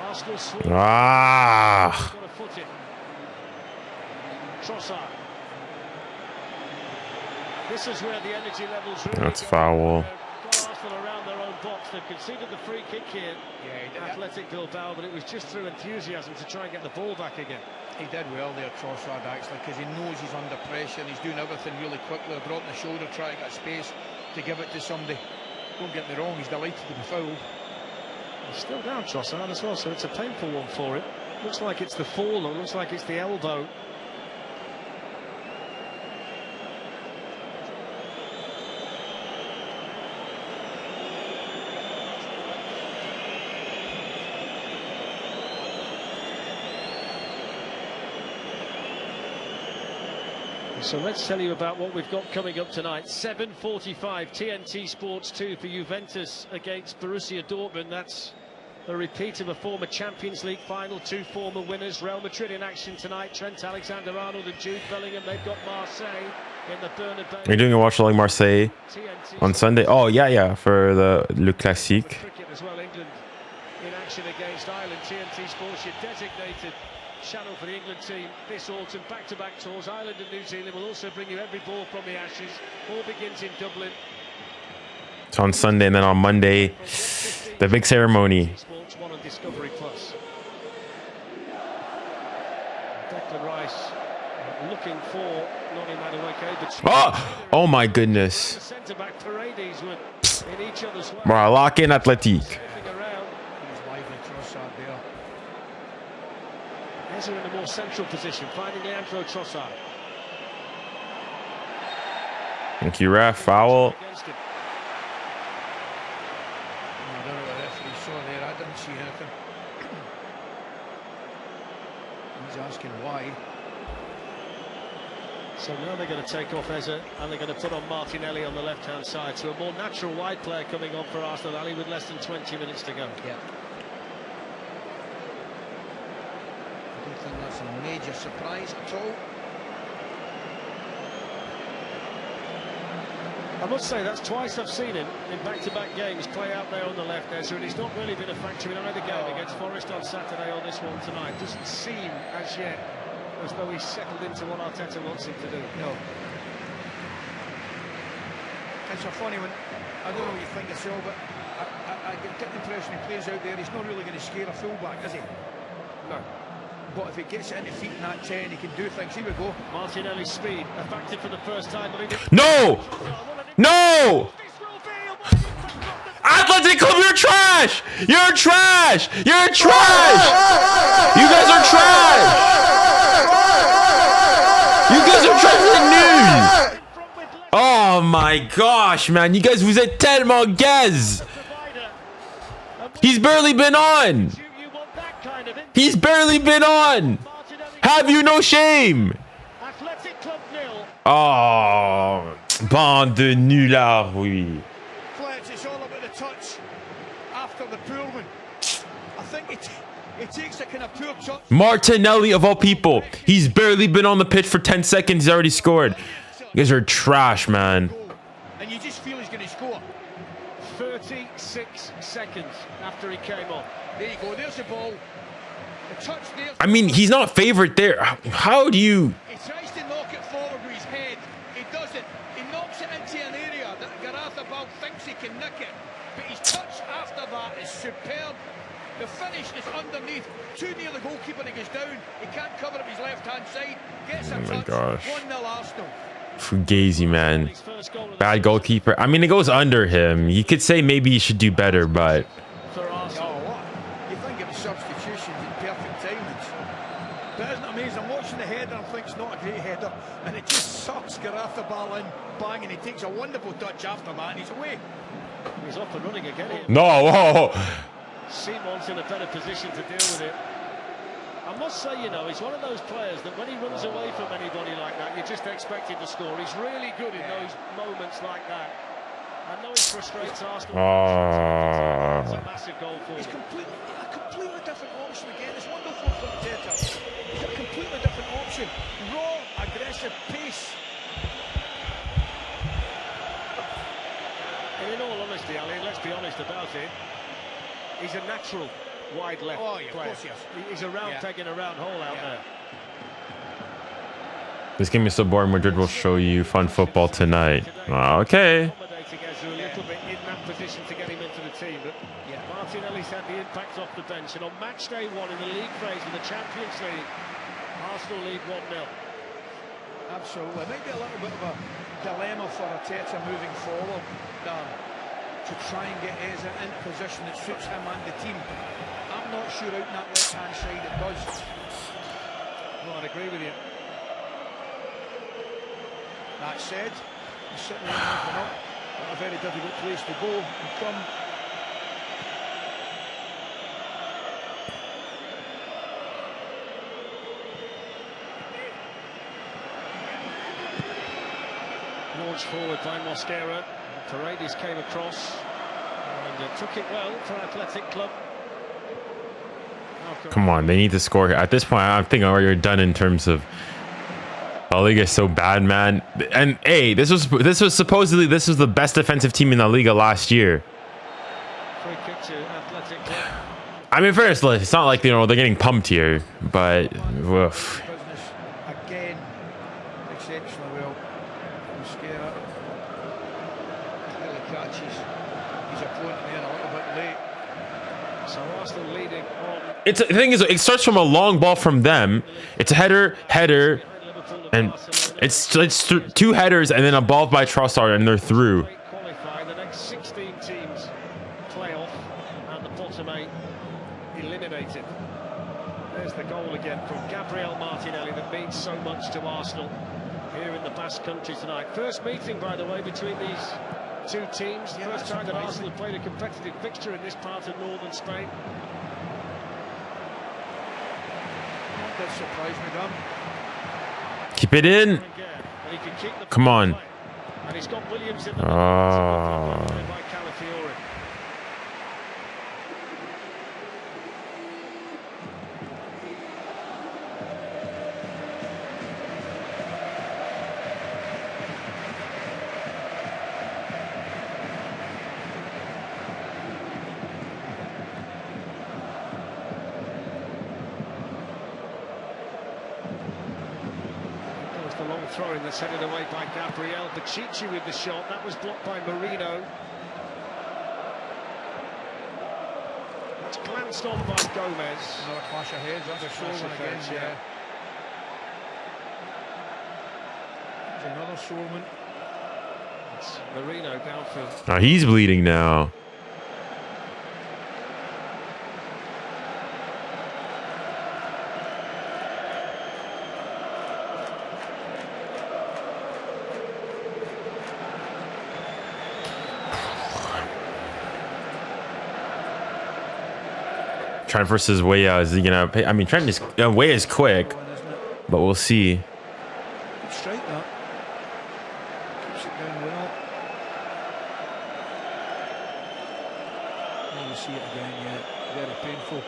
Arsenal swarm. Ah. Got a foot in. Trossard. This is where the energy levels really That's foul. got Arsenal around their own box. They've conceded the free kick here. Athletic Bilbao, but it was just through enthusiasm to try and get the ball back again. He did well there, Trossard, actually, because he knows he's under pressure and he's doing everything really quickly, dropping the shoulder, trying to get space to give it to somebody. Don't get me wrong, he's delighted to be fouled. He's still down, Trossard, as well, so it's a painful one for him. Looks like it's the fall, or looks like it's the elbow. So let's tell you about what we've got coming up tonight. 7:45, TNT Sports 2 for Juventus against Borussia Dortmund. That's a repeat of a former Champions League final. Two former winners. Real Madrid in action tonight. Trent Alexander-Arnold and Jude Bellingham. They've got Marseille in the Bernabeu. Are you doing a watch along Marseille on Sunday? Oh, yeah, for the Le Classique. Cricket as well, England in action against Ireland. TNT Sports, your designated channel for the England team this autumn. Back-to-back tours. Ireland and New Zealand will also bring you every ball from the Ashes. All begins in Dublin. It's on Sunday, and then on Monday, the big ceremony. Sports 1 on Discovery Plus. Declan Rice looking for Noni Madueke. Oh my goodness. Centre-back Paredes were in each other's way. Bro, lock in Athletic. Eza in a more central position, finding Leandro Trossard. Thank you, ref. Foul. I don't know what the referee saw there. I didn't see anything. He's asking why. So now they're going to take off Eza and they're going to put on Martinelli on the left-hand side. So a more natural wide player coming on for Arsenal, Ali, with less than 20 minutes to go. Yeah. I don't think that's a major surprise at all. I must say that's twice I've seen him in back-to-back games play out there on the left, Eza, and he's not really been a factor in either game against Forest on Saturday or this one tonight. Doesn't seem as yet as though he's settled into what Arteta wants him to do. No. It's a funny one. I don't know what you think yourself, but I get the impression he plays out there. He's not really going to scare a fullback, is he? No. but if he gets it into feet in that 10, he can do things. Here we go. Martinelli's speed, a factor for the first time. No! No! Athletic Club, you're trash! You're trash! You're trash! You guys are trash! You guys are trash like news! Oh my gosh, man. You guys, vous êtes tellement gaze! He's barely been on! He's barely been on! Have you no shame? Oh, bande de nullards, oui. It's all about the touch after the poor one. I think it takes a kind of poor touch. Martinelli, of all people, he's barely been on the pitch for 10 seconds. He's already scored. You guys are trash, man. And you just feel he's going to score. 36 seconds after he came on. There you go. There's the ball. The touch there. I mean, he's not favourite there. How do you... He tries to knock it forward with his head. He doesn't. He knocks it into an area that 𝙎𝙬𝘾𝘼𝙎𝙬 thinks he can nick it. But his touch after that is superb. The finish is underneath. Too near the goalkeeper. He goes down. He can't cover up his left-hand side. Gets a touch. Gosh. 1-0 Arsenal. Fugazi, man. Bad goalkeeper. I mean, it goes under him. You could say maybe he should do better, but... You think of the substitutions in perfect timings. But isn't it amazing? I'm watching the header and think it's not a great header. And it just sucks 𝙎𝙬𝘾𝘼𝙎𝙬 in, bang, and he takes a wonderful touch after that and he's away. He's off and running again here. No, whoa. 𝙬𝙊𝘾𝘼𝘆 in a better position to deal with it. I must say, you know, he's one of those players that when he runs away from anybody like that, you just expect him to score. He's really good in those moments like that. I know he frustrates Arsenal. It's a massive goal for him. He's a completely different option again. It's wonderful for Arteta. He's a completely different option. Raw, aggressive pace. And in all honesty, Ali, let's be honest about it, he's a natural wide left player. Of course he is. He's a round peg in a round hole out there. This game is so boring. Madrid will show you fun football tonight. Okay. A little bit in that position to get him into the team, but Martinelli's had the impact off the bench, and on match day 1 in the league phase of the Champions League, Arsenal lead 1-0. Absolutely. It might be a little bit of a dilemma for Arteta moving forward, to try and get Eze in a position that suits him and the team. I'm not sure out in that left-hand side it does. Well, I'd agree with you. That said, he's sitting there moving up. Not a very difficult place to go and from. Launched forward by Mosquera. Paredes came across and took it well for Athletic Club. Come on, they need to score here. At this point, I'm thinking, oh, you're done in terms of La Liga is so bad, man. And hey, this was supposedly the best defensive team in La Liga last year. Free kick to Athletic Club. I mean, first, it's not like, you know, they're getting pumped here, but woof. Business again, exceptionally well. Mosquera really catches his opponent there a little bit late. So Arsenal leading on. The thing is, it starts from a long ball from them. It's a header, and it's 2 headers and then a ball by Trossard, and they're through. Qualify the next 16 teams playoff, and the bottom 8 eliminated. There's the goal again from Gabriel Martinelli that means so much to Arsenal here in the Basque Country tonight. First meeting, by the way, between these 2 teams. First time that Arsenal have played a competitive fixture in this part of northern Spain. That surprised me, Dan. Keep it in. Come on. And he's got Williams in the by Calafiori. The long throw-in that's headed away by Gabriel. 𝙬𝙬𝘼𝙋𝙬 with the shot. That was blocked by Marino. That's glanced on by Gomez. Another clash of heads under Sullivan again. Yeah. There's another Sullivan. It's Marino down for. Oh, he's bleeding now. Trent versus Weah. Is he gonna pay? I mean, Trent is Weah is quick, but we'll see. Good strike that. Keeps it down well. Oh, you see it again, yeah. Very painful.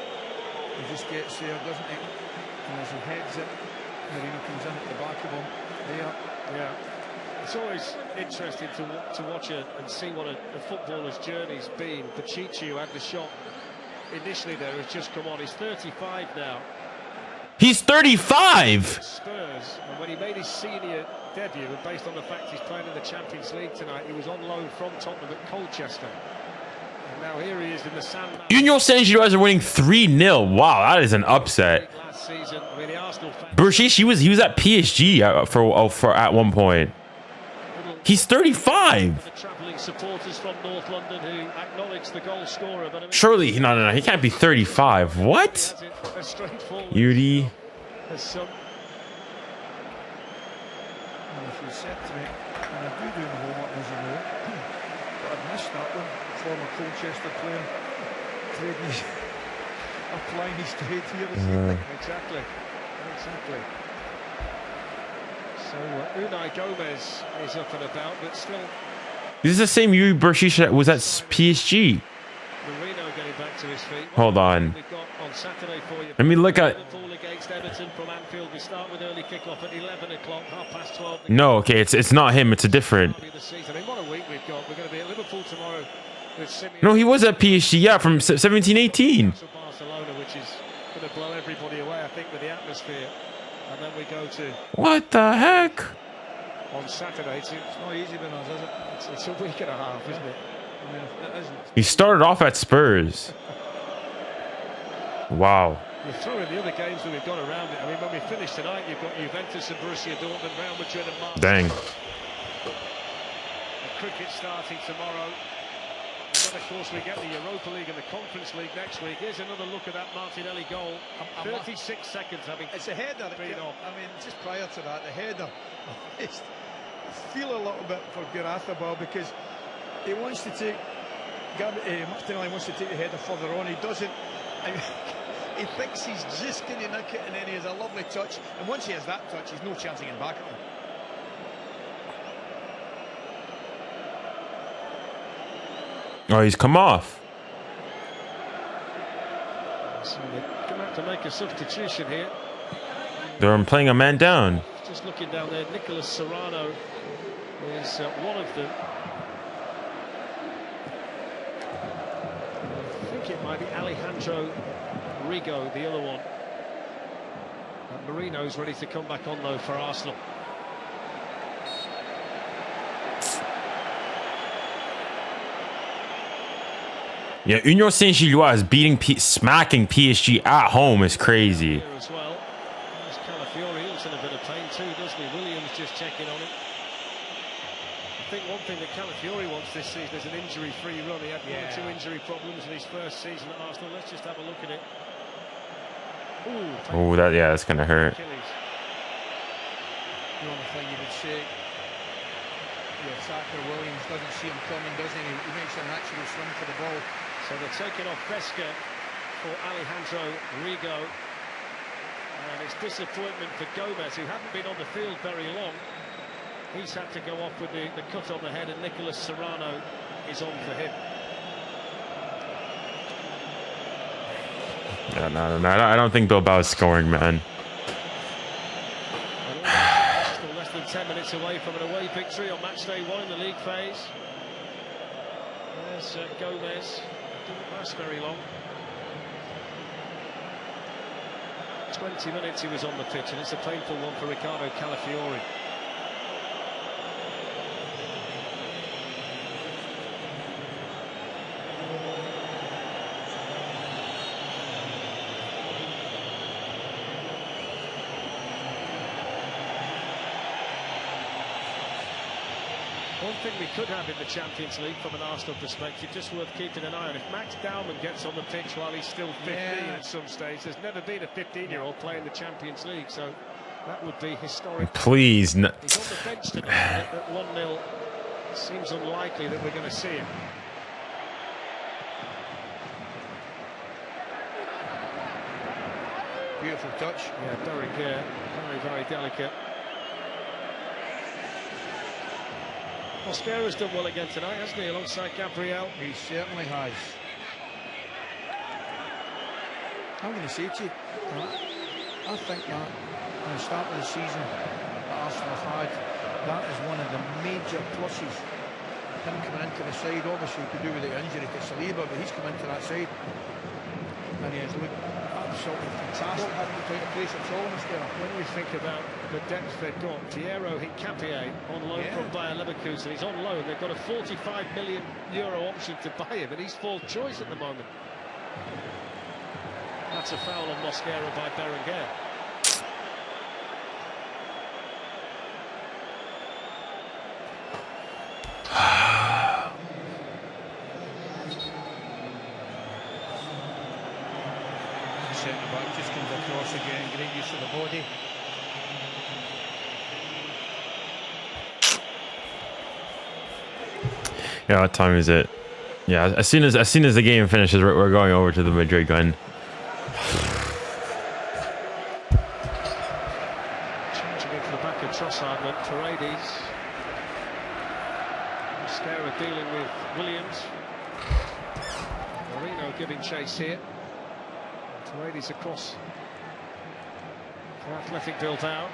He just gets there, doesn't he? And as he heads it, Marino comes in at the back of him. There. Yeah. It's always interesting to watch it and see what a footballer's journey's been. 𝙀𝙼𝘼, who had the shot initially there, has just come on. He's 35 now. He's 35. Spurs, and when he made his senior debut, and based on the fact he's playing in the Champions League tonight, he was on loan from Tottenham at Colchester. And now here he is in the Sandman. 𝙀𝙀 are winning 3-0. Wow, that is an upset. Last season, I mean, the Arsenal fans. 𝙀𝙀, he was at PSG for at one point. He's 35. The travelling supporters from North London who acknowledge the goal scorer, but I mean, Surely, no, he can't be 35. What? a straightforward. Yuri. There's some. And if you said to me, and I do my homework, as you know, but I'd missed that one. Former Colchester player, trading his, applying his trade here this evening. Exactly. So Unai Gomez is up and about, but still. This is the same Yuri 𝙀𝙀 that was at PSG. Marino getting back to his feet. Hold on. We've got on Saturday for you. Let me look at. Liverpool against Everton from Anfield. We start with early kickoff at 11 o'clock, 12:30. No, okay, it's not him. It's a different. I mean, what a week we've got. We're going to be at Liverpool tomorrow with Simeone. No, he was at PSG. Yeah, from 17-18. Barcelona, which is going to blow everybody away, I think, with the atmosphere. And then we go to. What the heck? On Saturday, it's not easy with us, is it? It's a week and a half, isn't it? I mean, it isn't. He started off at Spurs. Wow. You throw in the other games that we've got around it. I mean, when we finish tonight, you've got Juventus and Borussia Dortmund, Real Madrid and Marseille. Dang. The cricket starting tomorrow. And then, of course, we get the Europa League and the Conference League next week. Here's another look at that Martinelli goal. 36 seconds having. It's a header. Been off. I mean, just prior to that, the header. I feel a little bit for 𝙀𝙀𝘼𝑍 because he wants to take. Martinelli wants to take the header further on. He doesn't. He thinks he's just going to nick it, and then he has a lovely touch. And once he has that touch, he's no chance of getting back at him. Oh, he's come off. So they're going to have to make a substitution here. They're playing a man down. Just looking down there, Nicholas Serrano is one of them. I think it might be Alejandro Rigo, the other one. Marino's ready to come back on though for Arsenal. Yeah, Union Saint-Gilloise smacking PSG at home is crazy. Here as well. There's Calafiori, he looks in a bit of pain too, doesn't he? Williams just checking on him. I think one thing that Calafiori wants this season is an injury-free run. He had one or two injury problems in his first season at Arsenal. Let's just have a look at it. Oh, that's gonna hurt. Achilles. The only thing you would say, Saka Williams doesn't see him coming, doesn't he? He makes a natural swing for the ball. So they're taking off Vesca for Alejandro Rigo. And it's disappointment for Gomez, who hadn't been on the field very long. He's had to go off with the cut on the head, and Nicholas Serrano is on for him. Yeah, no, I don't think Bilbao's scoring, man. Still less than 10 minutes away from an away victory on match day 1 in the league phase. There's Gomez. Didn't last very long. 20 minutes he was on the pitch, and it's a painful one for Ricardo Calafiori. One thing we could have in the Champions League from an Arsenal perspective, just worth keeping an eye on, if Max Dowman gets on the pitch while he's still 15 at some stage, there's never been a 15-year-old playing the Champions League, so that would be historic. Please. He's on the bench tonight at 1-0. Seems unlikely that we're going to see him. Beautiful touch. Yeah, 𝙬𝙬𝙬𝘾𝘼𝙎𝙬, very, very delicate. Mosquera's done well again tonight, hasn't he, alongside Gabriel? He certainly has. I'm going to say to you, I think that from the start of the season that Arsenal have had, that is one of the major pluses. Him coming into the side, obviously to do with the injury to Saliba, but he's come into that side and he has looked absolutely fantastic. Hasn't looked out of place at all in this game. When you think about the depth they've got, 𝙎𝙊𝘾𝘼𝘖𝙀𝙬𝙖𝙀 on loan from Bayer Leverkusen. He's on loan. They've got a €45 million option to buy him, and he's fourth choice at the moment. That's a foul on Mosquera by 𝙬𝙬𝙬𝘾. Centre back just comes across again, great use of the body. Yeah, what time is it? Yeah, as soon as the game finishes, we're going over to the Madrid gun. Changing into the back of 𝙬𝙬𝘾𝘄𝑼𝙎 went Paredes. Mosquera dealing with Williams. Marino giving chase here. Paredes across for Athletic Bilbao.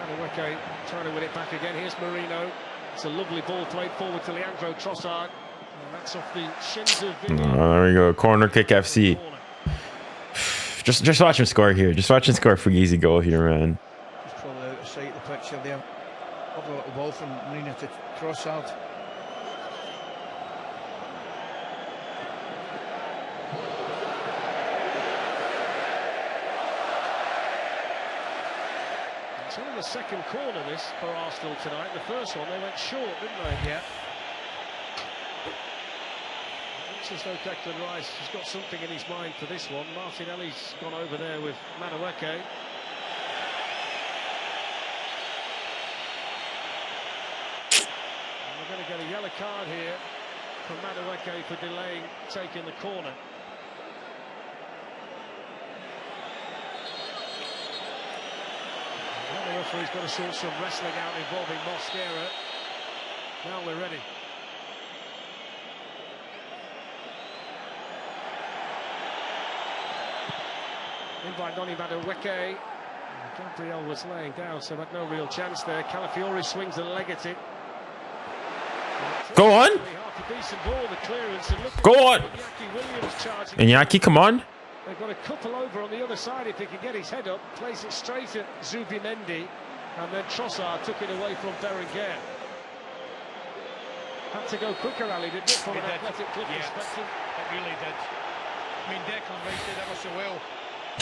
𝙬𝙬𝙬𝘾𝘼𝙎 trying to win it back again. Here's Marino. It's a lovely ball played forward to Leandro Trossard. And that's off the shins of There we go. Corner kick FC. Just watch him score here. Just watch him score for easy goal here, man. Just probably out of sight of the picture there. Lovely little ball from Marino to Trossard. It's only the second corner this for Arsenal tonight. The first one they went short, didn't they? Yeah. Looks as though 𝙀𝙀𝙬𝑟ice has got something in his mind for this one. Martinelli's gone over there with 𝙬𝙬𝑘𝑒. And we're going to get a yellow card here from 𝙬𝙬𝑘𝑒 for delaying taking the corner. The referee's got to sort some wrestling out involving Mosquera. Now we're ready. In by 𝙬𝙬𝑘𝑒. Gabriel was laying down, so had no real chance there. Calafiori swings a leg at it. Go on. Go on. Iñaki, come on. They've got a couple over on the other side if he can get his head up, plays it straight at Zubimendi, and then Trossard took it away from 𝙬𝙬𝑘𝑒. Had to go quicker, Ali, didn't it, from an Athletic Club perspective? It really did. I mean, Declan Rice did ever so well.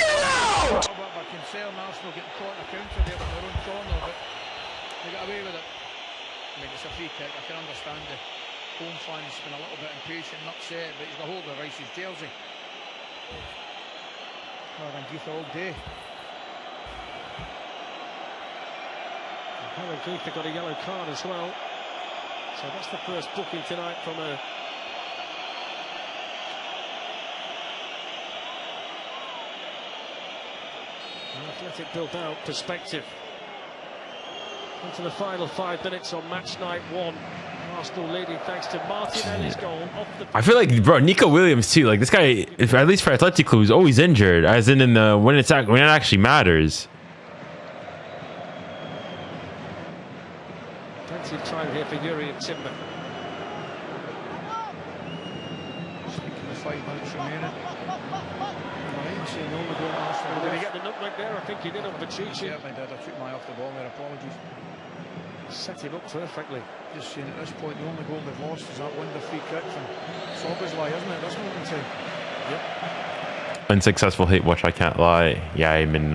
Get out! My concern, Arsenal getting caught in a counter there from their own corner, but they got away with it. I mean, it's a free kick. I can understand the home fans been a little bit impatient and upset, but he's got hold of Rice's jersey. 𝙬𝙬𝙬𝘾𝑼𝙎 𝙬𝙬𝙬𝘾 got a yellow card as well. So that's the first booking tonight from an Athletic Bilbao perspective. Into the final 5 minutes on match night 1. Arsenal leading thanks to Martinelli's goal off the... I feel like, bro, Nico Williams too. Like this guy, if, at least for Athletic Club, is always injured. As in the when it actually matters. Plenty of time here for Yuri and Timber. Speaking of 5 minutes remaining. Did he get the nutmeg there? I think he did on Bacic. Yeah, I did. I took my off the ball there. Apologies. Set him up perfectly. Just saying at this point, the only goal they've lost is that wonder free kick from 𝙬𝙬𝙬𝘾𝑼𝙎, isn't it? This moment in time. Yep. Unsuccessful hit watch, I can't lie. Yeah, I mean,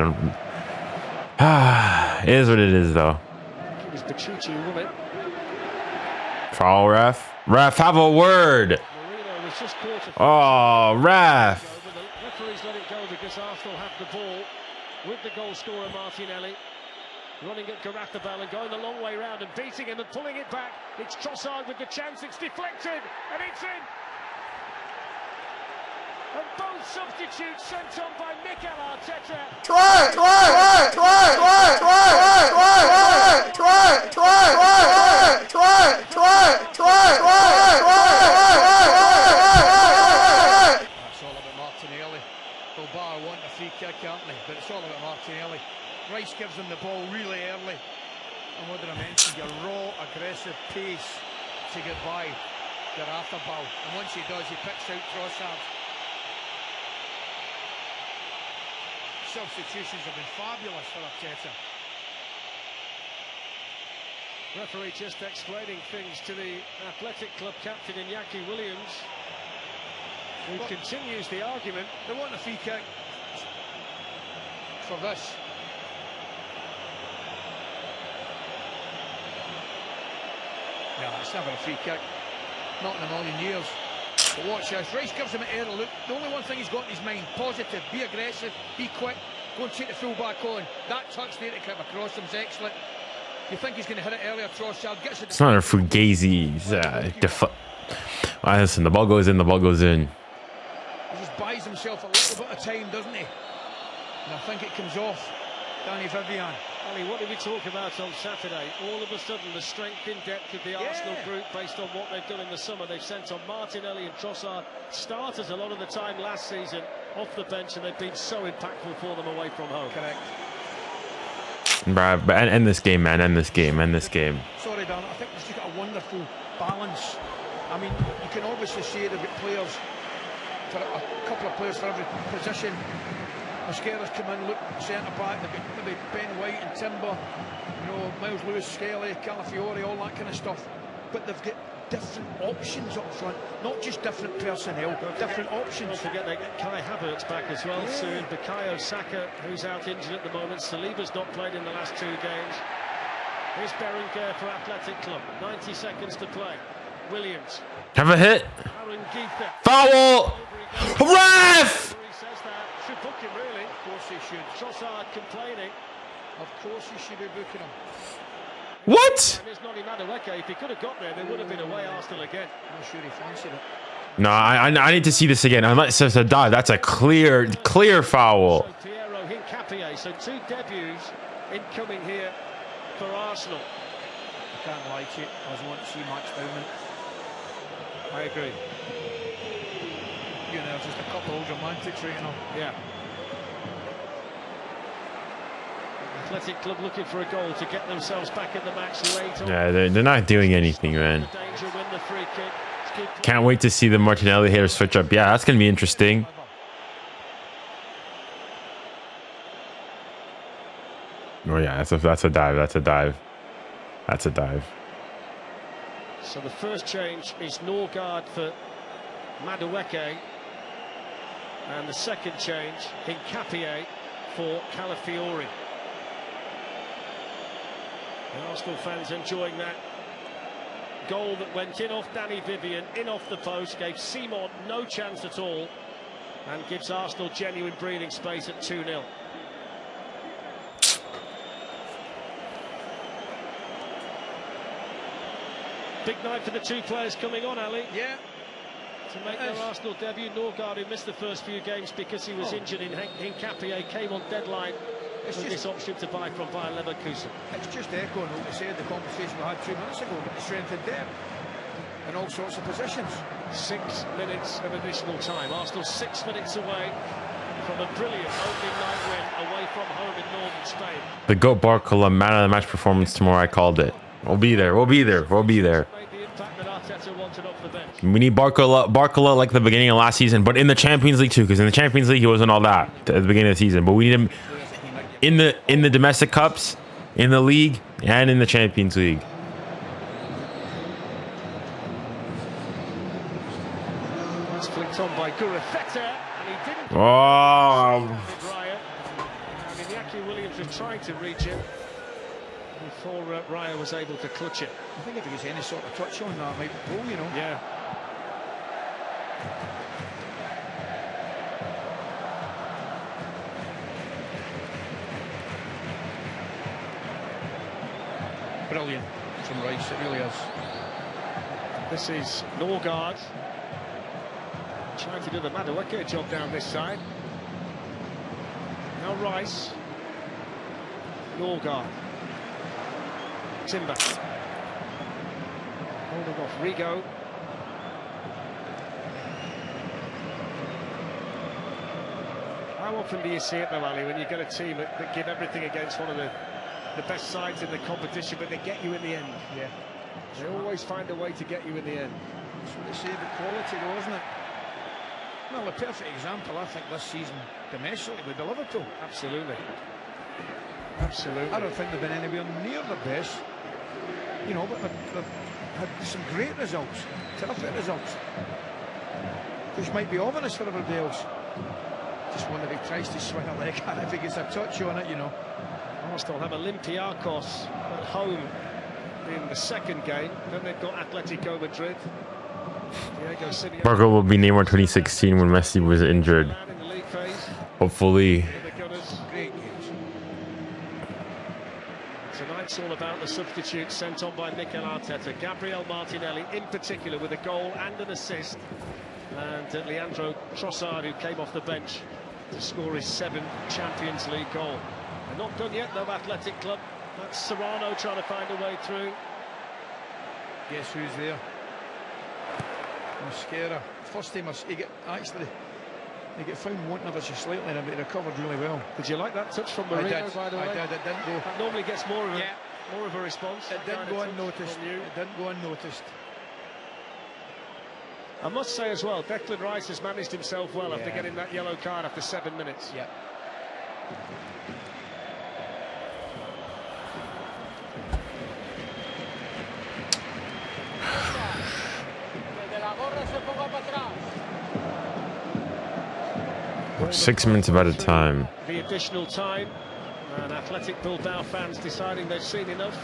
it is what it is, though. It was Bacic who won it. Foul, ref. Ref, have a word. Oh, ref. The referee's let it go because Arsenal have the ball with the goal scorer Martinelli. Running at 𝙀𝙬𝘼𝘾𝘼 and going a long way round and beating him and pulling it back. It's 𝙀𝙬𝘾𝘼 with the chance. It's deflected and it's in. And both substitutes sent on by Mikel Arteta. Try! That's all about Martinelli. Bilbao want a free kick, aren't they? But it's all about Martinelli. Rice gives him the ball really early. And what did I mention? Your raw, aggressive pace to get by 𝙎𝙬𝘼𝘾𝘼. And once he does, he picks out Trossard. Substitutions have been fabulous for Arteta. Referee just explaining things to the Athletic Club captain Iñaki Williams, who continues the argument. They want a free kick for this. No, it's never a free kick. Not in a million years. But watch this. Rice gives him an error. Look, the only one thing he's got in his mind, positive, be aggressive, be quick, go and take the full back on. That touch there to come across him's excellent. You think he's going to hit it earlier, Trossard gets it. It's not a fugazi. Listen, the ball goes in, the ball goes in. He just buys himself a little bit of time, doesn't he? And I think it comes off. Danny Vivian. Ali, what did we talk about on Saturday? All of a sudden, the strength in depth of the Arsenal group, based on what they've done in the summer. They've sent on Martinelli and Trossard, starters a lot of the time last season, off the bench, and they've been so impactful for them away from home. Correct. Bruh, but end this game, man. End this game. End this game. Sorry, Dan. I think they've just got a wonderful balance. I mean, you can obviously say they've got players, for a couple of players for every position. Mascara's come in, look, centre back, they've got maybe Ben White and Timber, you know, Miles Lewis, Skelly, Calafiori, all that kind of stuff. But they've got different options up front, not just different personnel, different options. Don't forget they get Kai Havertz back as well soon. Bukayo Saka, who's out injured at the moment. Saliba's not played in the last 2 games. Here's Berenguer for Athletic Club. 90 seconds to play. Williams. Have a hit. Foul! Ref! Should book him, really. Of course he should. Trossard complaining. Of course he should be booking him. What? And it's not 𝙎𝙬𝘼𝘾𝘼. If he could have got there, would have been away Arsenal again. I'm not sure he fancied it. No, I need to see this again. Unless it's a dive, that's a clear foul. So 𝙎𝙬𝘼𝘾𝘼. So 2 debuts incoming here for Arsenal. I can't lie to you. I was wanting to see Max Bowman. I agree. You know, just a couple of romantics right now. Yeah. Athletic Club looking for a goal to get themselves back in the match late on. Yeah, they're not doing anything, man. Can't wait to see the Martinelli here switch up. Yeah, that's gonna be interesting. Oh yeah, that's a dive. That's a dive. That's a dive. So the first change is Norgard for Madueke. And the second change, 𝙀𝙀𝘼𝘾𝘼 for Calafiori. The Arsenal fans enjoying that goal that went in off Danny Vivian, in off the post, gave Simon no chance at all, and gives Arsenal genuine breathing space at 2-0. Big night for the 2 players coming on, Ali. Yeah. To make their Arsenal debut. Norgard, who missed the first few games because he was injured in 𝙀𝙀𝘾𝘼, came on deadline with this option to buy from Bayer Leverkusen. It's just echoing what we said, the conversation we had 2 minutes ago about the strength and depth in all sorts of positions. 6 minutes of additional time. Arsenal 6 minutes away from a brilliant opening night win away from home in northern Spain. The 𝙀𝙬𝘼𝘾𝘼 man of the match performance tomorrow. I called it. We'll be there. We'll be there. We'll be there. We need 𝙬𝙬𝘼𝘾𝘼 like the beginning of last season, but in the Champions League too, because in the Champions League he wasn't all that at the beginning of the season. But we need him in the domestic cups, in the league, and in the Champions League. That's flicked on by 𝙬𝙬𝘼𝘾𝘼, and he didn't. Oh. And Iñaki Williams was trying to reach him. before Raya was able to clutch it. I think if he gets any sort of touch on that, might be goal, you know. Yeah. Brilliant from Rice, it really is. This is 𝙎𝙬𝙼𝘾𝘼𝙎 trying to do the 𝙎𝙬𝘾𝘼𝑎 job down this side. Now Rice. 𝙎𝙬𝙼. Timber. Holding off Rigo. How often do you see it though, Ali, when you get a team that give everything against one of the best sides in the competition, but they get you in the end? Yeah. They always find a way to get you in the end. That's what they say about quality though, isn't it? Well, a perfect example, I think, this season domestically with Liverpool. Absolutely. Absolutely. I don't think they've been anywhere near the best, you know, but they've had some great results, terrific results, which might be ominous for everybody else. Just wonder if he tries to swing a leg at it, if he gets a touch on it, you know. Arsenal have Olympiacos at home in the second game. Then they've got Atletico Madrid. Marco will be Neymar 2016 when Messi was injured. Hopefully. Great games. Tonight's all about the substitutes sent on by Mikel Arteta. Gabriel Martinelli in particular with a goal and an assist. And 𝙀𝙀 Trossard, who came off the bench to score his 7th Champions League goal. They're not done yet though, Athletic Club. That's Serrano trying to find a way through. Guess who's there? Mosquera. First time he get found wanting ever so slightly, but he recovered really well. Did you like that touch from Mourinho, by the way? I did. It didn't go. That normally gets more of a response. It didn't go unnoticed. It didn't go unnoticed. I must say as well, Declan Rice has managed himself well after getting that yellow card after 7 minutes. Yeah. We're 6 minutes about a time. The additional time, and Athletic Bilbao fans deciding they've seen enough.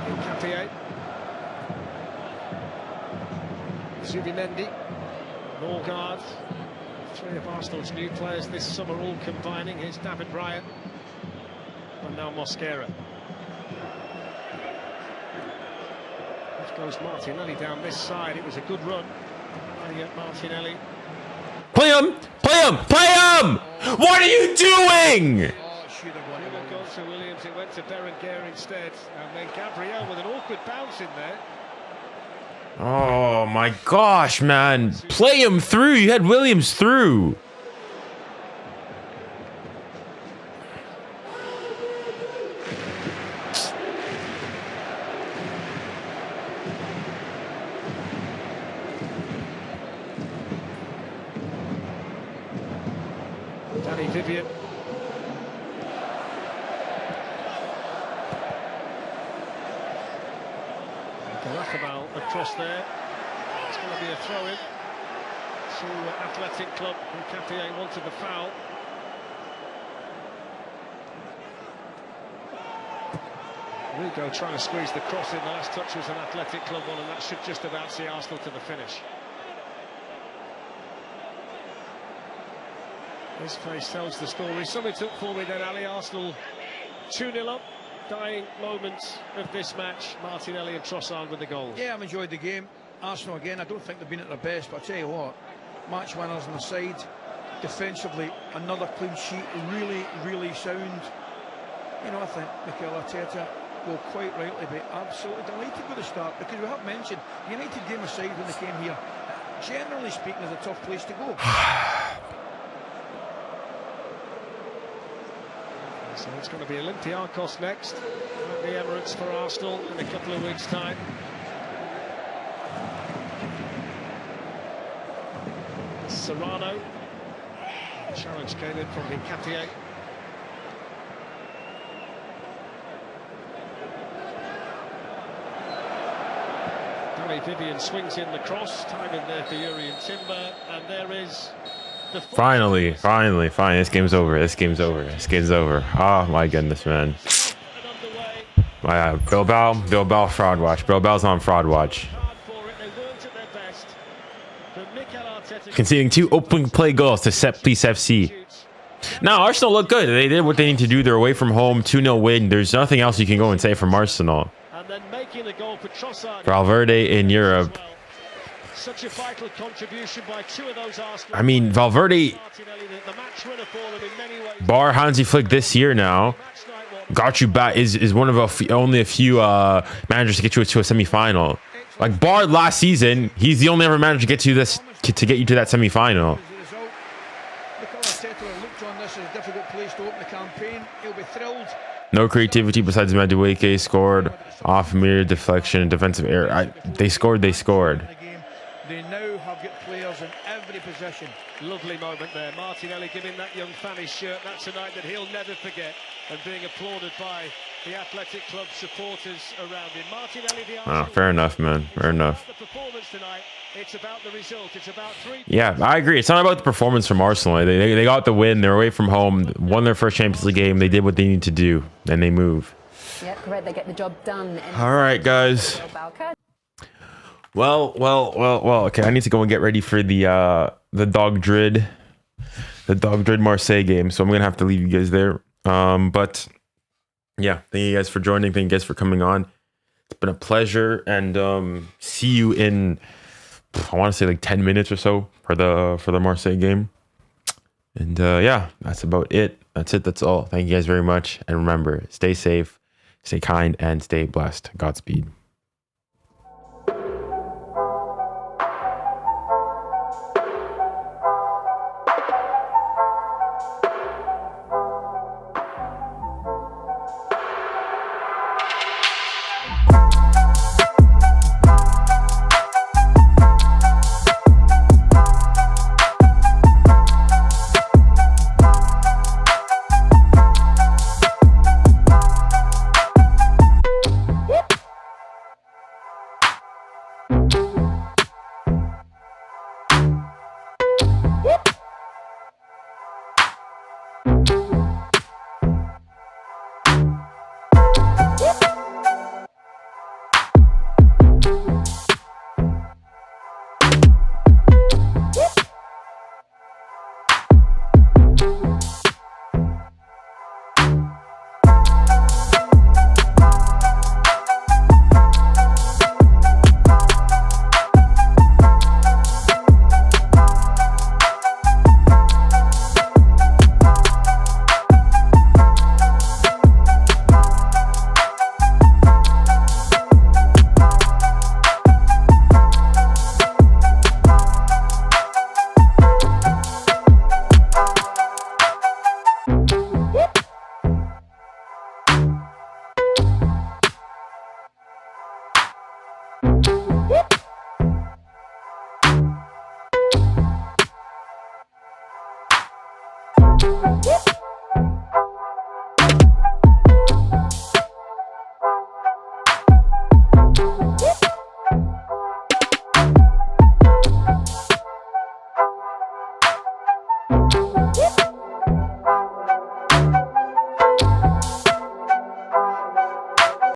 Nkana. Zubimendi. Norgard. 3 of Arsenal's new players this summer all combining. Here's David Raya. And now Mosquera. Off goes Martinelli down this side. It was a good run. Martinelli. Play him! Play him! Play him! What are you doing? Oh, it should have gone To Williams, it went to 𝙀𝙬𝘾𝘼𝑎 instead, and then Gabriel with an awkward bounce in there. Oh my gosh, man. Play him through. You had Williams through. Danny Vivian. 𝙀𝙀𝘾𝘼𝑎 across there. It's going to be a throw-in to Athletic Club. Nkana wanted the foul. Rigo trying to squeeze the cross in. The last touch was an Athletic Club one, and that should just about see Arsenal to the finish. This face tells the story. Something took for me then, Ali. Arsenal 2-0 up. Dying moments of this match. Martinelli and Trossard with the goals. Yeah, I've enjoyed the game. Arsenal again, I don't think they've been at their best, but I tell you what, match winners on the side. Defensively, another clean sheet, really sound. You know, I think Mikel Arteta will quite rightly be absolutely delighted with the start, because we have mentioned the United game aside when they came here, generally speaking, is a tough place to go. So it's going to be Olympiacos next at the Emirates for Arsenal in a couple of weeks' time. Serrano. Challenge came in from Nkana. 𝙎𝙊𝘾𝘼𝙎 swings in the cross, time in there for Jurrien Timber, and there is the Finally, this game's over. Oh my goodness, man. Bilbao fraud watch. Bilbao's on fraud watch. Conceding 2 open play goals to Sepp-Police FC. Now, Arsenal look good. They did what they need to do. They're away from home, 2-0 win. There's nothing else you can go and say from Arsenal. Valverde in Europe. Such a vital contribution by 2 of those Arsenal. I mean, Valverde, bar Hansi Flick this year now, got you back, is one of only a few managers to get you to a semi-final. Like, bar last season, he's the only ever manager to get you to that semi-final. No creativity besides Madueke scored off mirror deflection and defensive error. They scored. They now have got players in every position. Lovely moment there. Martinelli giving that young fan his shirt. That's a night that he'll never forget, and being applauded by the Athletic Club supporters around him. Martinelli, fair enough, man. Fair enough. The performance tonight. It's about the result. It's about 3. Yeah, I agree. It's not about the performance from Arsenal. They got the win. They're away from home. Won their first Champions League game. They did what they need to do, and they move. Yeah, correct. They get the job done. All right, guys. Well. Okay, I need to go and get ready for the 𝙀𝙀𝙬𝙀𝙀𝙬𝙀 Marseille game. So I'm gonna have to leave you guys there. But yeah, thank you guys for joining. Thank you guys for coming on. It's been a pleasure, and see you in, I want to say, like 10 minutes or so for the Marseille game. And yeah, that's about it. That's all. Thank you guys very much, and remember, stay safe, stay kind, and stay blessed. Godspeed. Whoop.